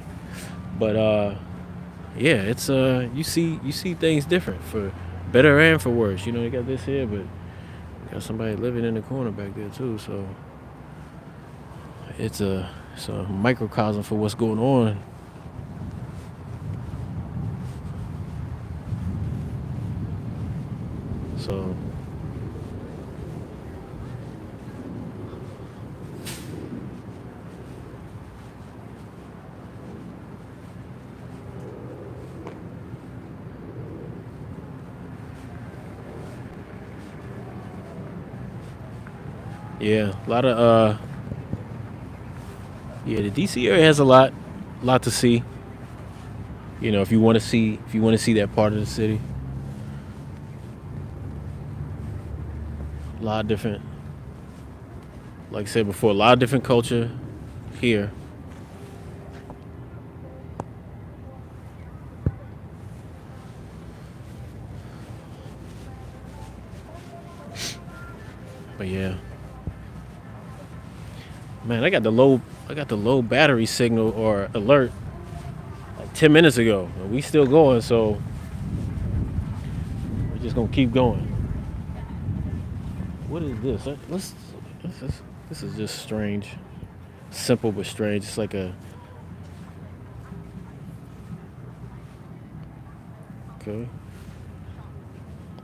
But yeah, it's you see things different for better and for worse. You know, you got this here, but you got somebody living in the corner back there too. So it's a microcosm for what's going on. So yeah, a lot of the DC area has a lot to see. You know, if you want to see that part of the city. A lot of different, like I said before, a lot of different culture here. But yeah, man, I got the low battery signal or alert like 10 minutes ago, and we still going, so we're just gonna keep going. What is this? This is just strange. Simple but strange. It's like a... Okay.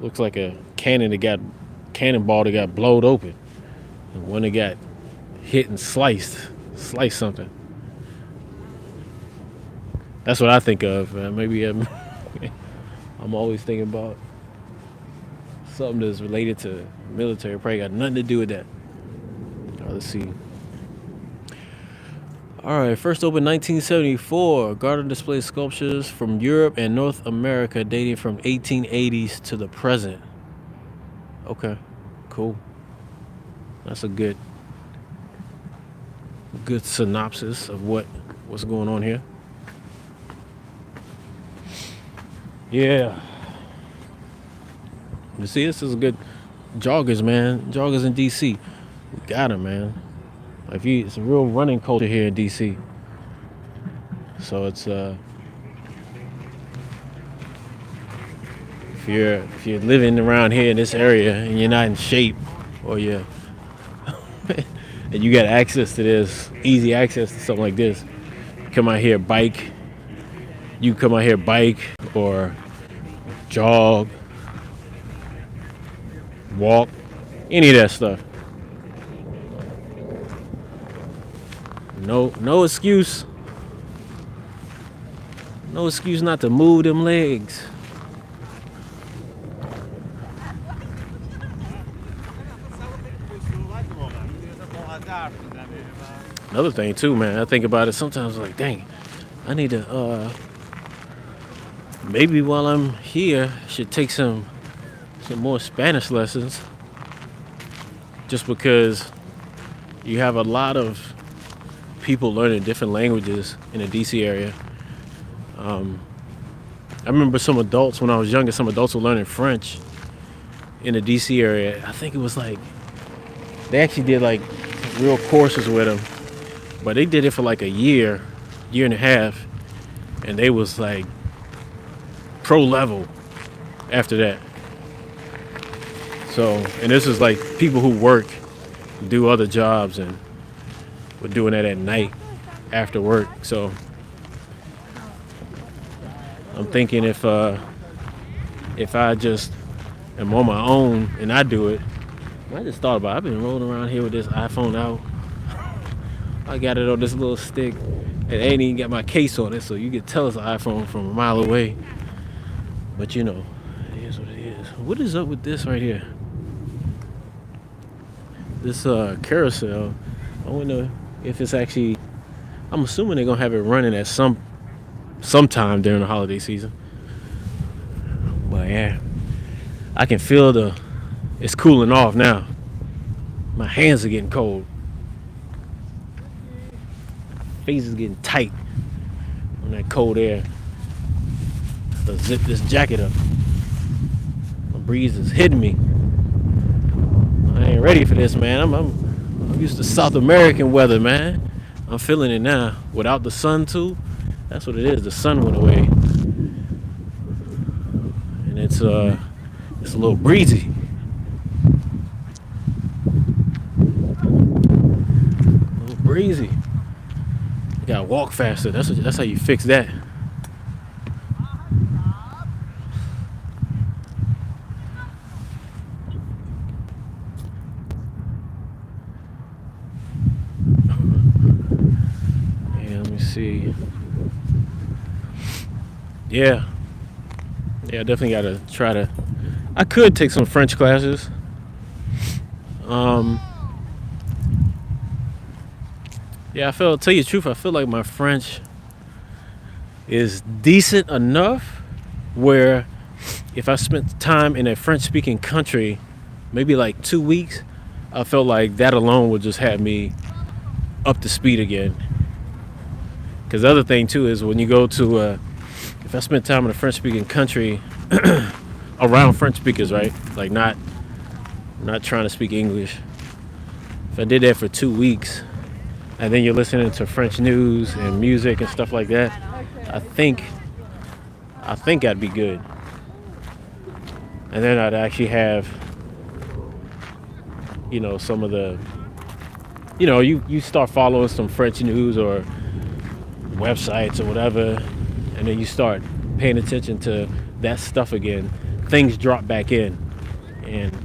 Looks like a cannonball that got blowed open. And one that got hit and sliced something. That's what I think of, man. Maybe I'm always thinking about something that's related to military. Probably got nothing to do with that. All right, let's see. All right, first opened 1974. Garden displays sculptures from Europe and North America dating from 1880s to the present. Okay, cool. That's a good synopsis of what's going on here. Yeah. You see, this is a good joggers, man. Joggers in D.C. We got them, man. It's a real running culture here in D.C. So it's if you're living around here in this area and you're not in shape, or you and you got access to this, easy access to something like this, come out here bike. You come out here bike or jog, walk, any of that stuff. No excuse. No excuse not to move them legs. Another thing too, man, I think about it sometimes like, dang, I need to maybe while I'm here I should take some more Spanish lessons. Just because you have a lot of people learning different languages in the DC area. I remember some adults when I was younger, some adults were learning French in the DC area. I think it was like, they actually did like real courses with them, but they did it for like a year and a half, and they was like pro level after that. So, and this is like people who work, do other jobs, and were doing that at night after work. So I'm thinking if I just am on my own and I do it, I just thought about it. I've been rolling around here with this iPhone out. I got it on this little stick. It ain't even got my case on it, so you can tell it's an iPhone from a mile away. But you know, it is what it is. What is up with this right here? This carousel. I wonder if it's actually. I'm assuming they're gonna have it running at sometime during the holiday season. But yeah, I can feel it's cooling off now. My hands are getting cold. Face is getting tight on that cold air. I have to zip this jacket up. The breeze is hitting me. I ain't ready for this, man. I'm used to South American weather, man. I'm feeling it now. Without the sun too. That's what it is. The sun went away. And it's a little breezy. A little breezy. You gotta walk faster. That's how you fix that. Yeah, let me see. Yeah, I definitely gotta try to. I could take some French classes. Yeah, tell you the truth, I feel like my French is decent enough where if I spent time in a French-speaking country, maybe like 2 weeks, I felt like that alone would just have me up to speed again. Because the other thing too is when you go to, if I spent time in a French-speaking country around French speakers, right? Like not trying to speak English. If I did that for 2 weeks, and then you're listening to French news and music and stuff like that, I think I'd be good. And then I'd actually have, you know, some of the, you know, you start following some French news or websites or whatever, and then you start paying attention to that stuff again. Things drop back in. And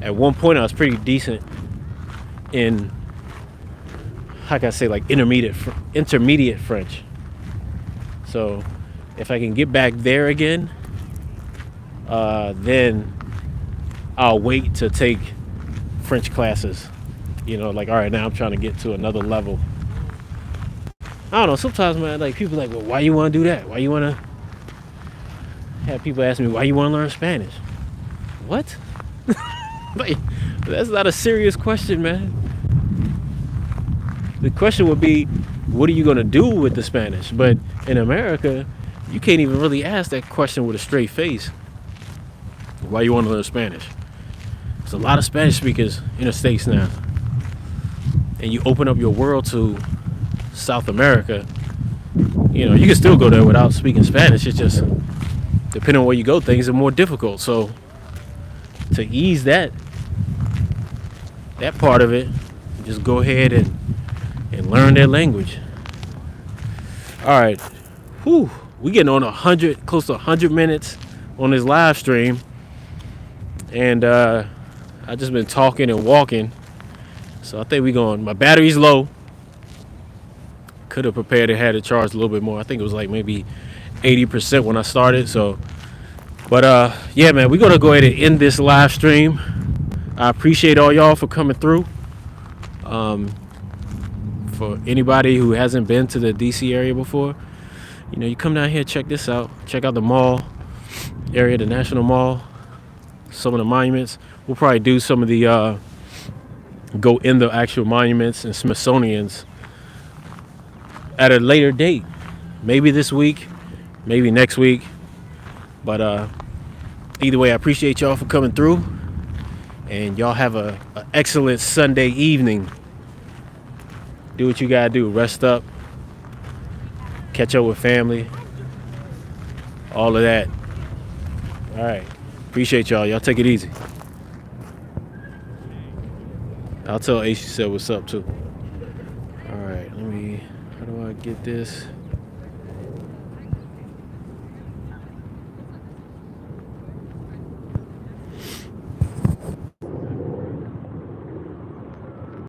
at one point I was pretty decent in, how can I say, like intermediate French. So if I can get back there again, then I'll wait to take French classes. You know, like, all right, now I'm trying to get to another level. I don't know, sometimes, man, like people are like, well, why you want to do that? Why you want to have people ask me, why you want to learn Spanish? What? Like, that's not a serious question, man. The question would be, what are you going to do with the Spanish? But in America, you can't even really ask that question with a straight face. Why you want to learn Spanish? There's a lot of Spanish speakers in the States now. And you open up your world to South America, you know, you can still go there without speaking Spanish. It's just, depending on where you go, things are more difficult. So to ease that part of it, just go ahead and learn their language. All right, we getting on close to 100 minutes on this live stream, and I just been talking and walking, so I think my battery's low. Could have prepared and had it charged a little bit more. I think it was like maybe 80% when I started. So, but yeah, man, we're gonna go ahead and end this live stream. I appreciate all y'all for coming through. For anybody who hasn't been to the DC area before, you know, you come down here, check this out. Check out the mall area, the National Mall, some of the monuments. We'll probably do some of the go in the actual monuments and Smithsonian's at a later date, maybe this week, maybe next week. But either way, I appreciate y'all for coming through, and y'all have a excellent Sunday evening. Do what you gotta do. Rest up, catch up with family, all of that. All right, appreciate y'all. Y'all take it easy. I'll tell Ace you said what's up too. All right, how do I get this?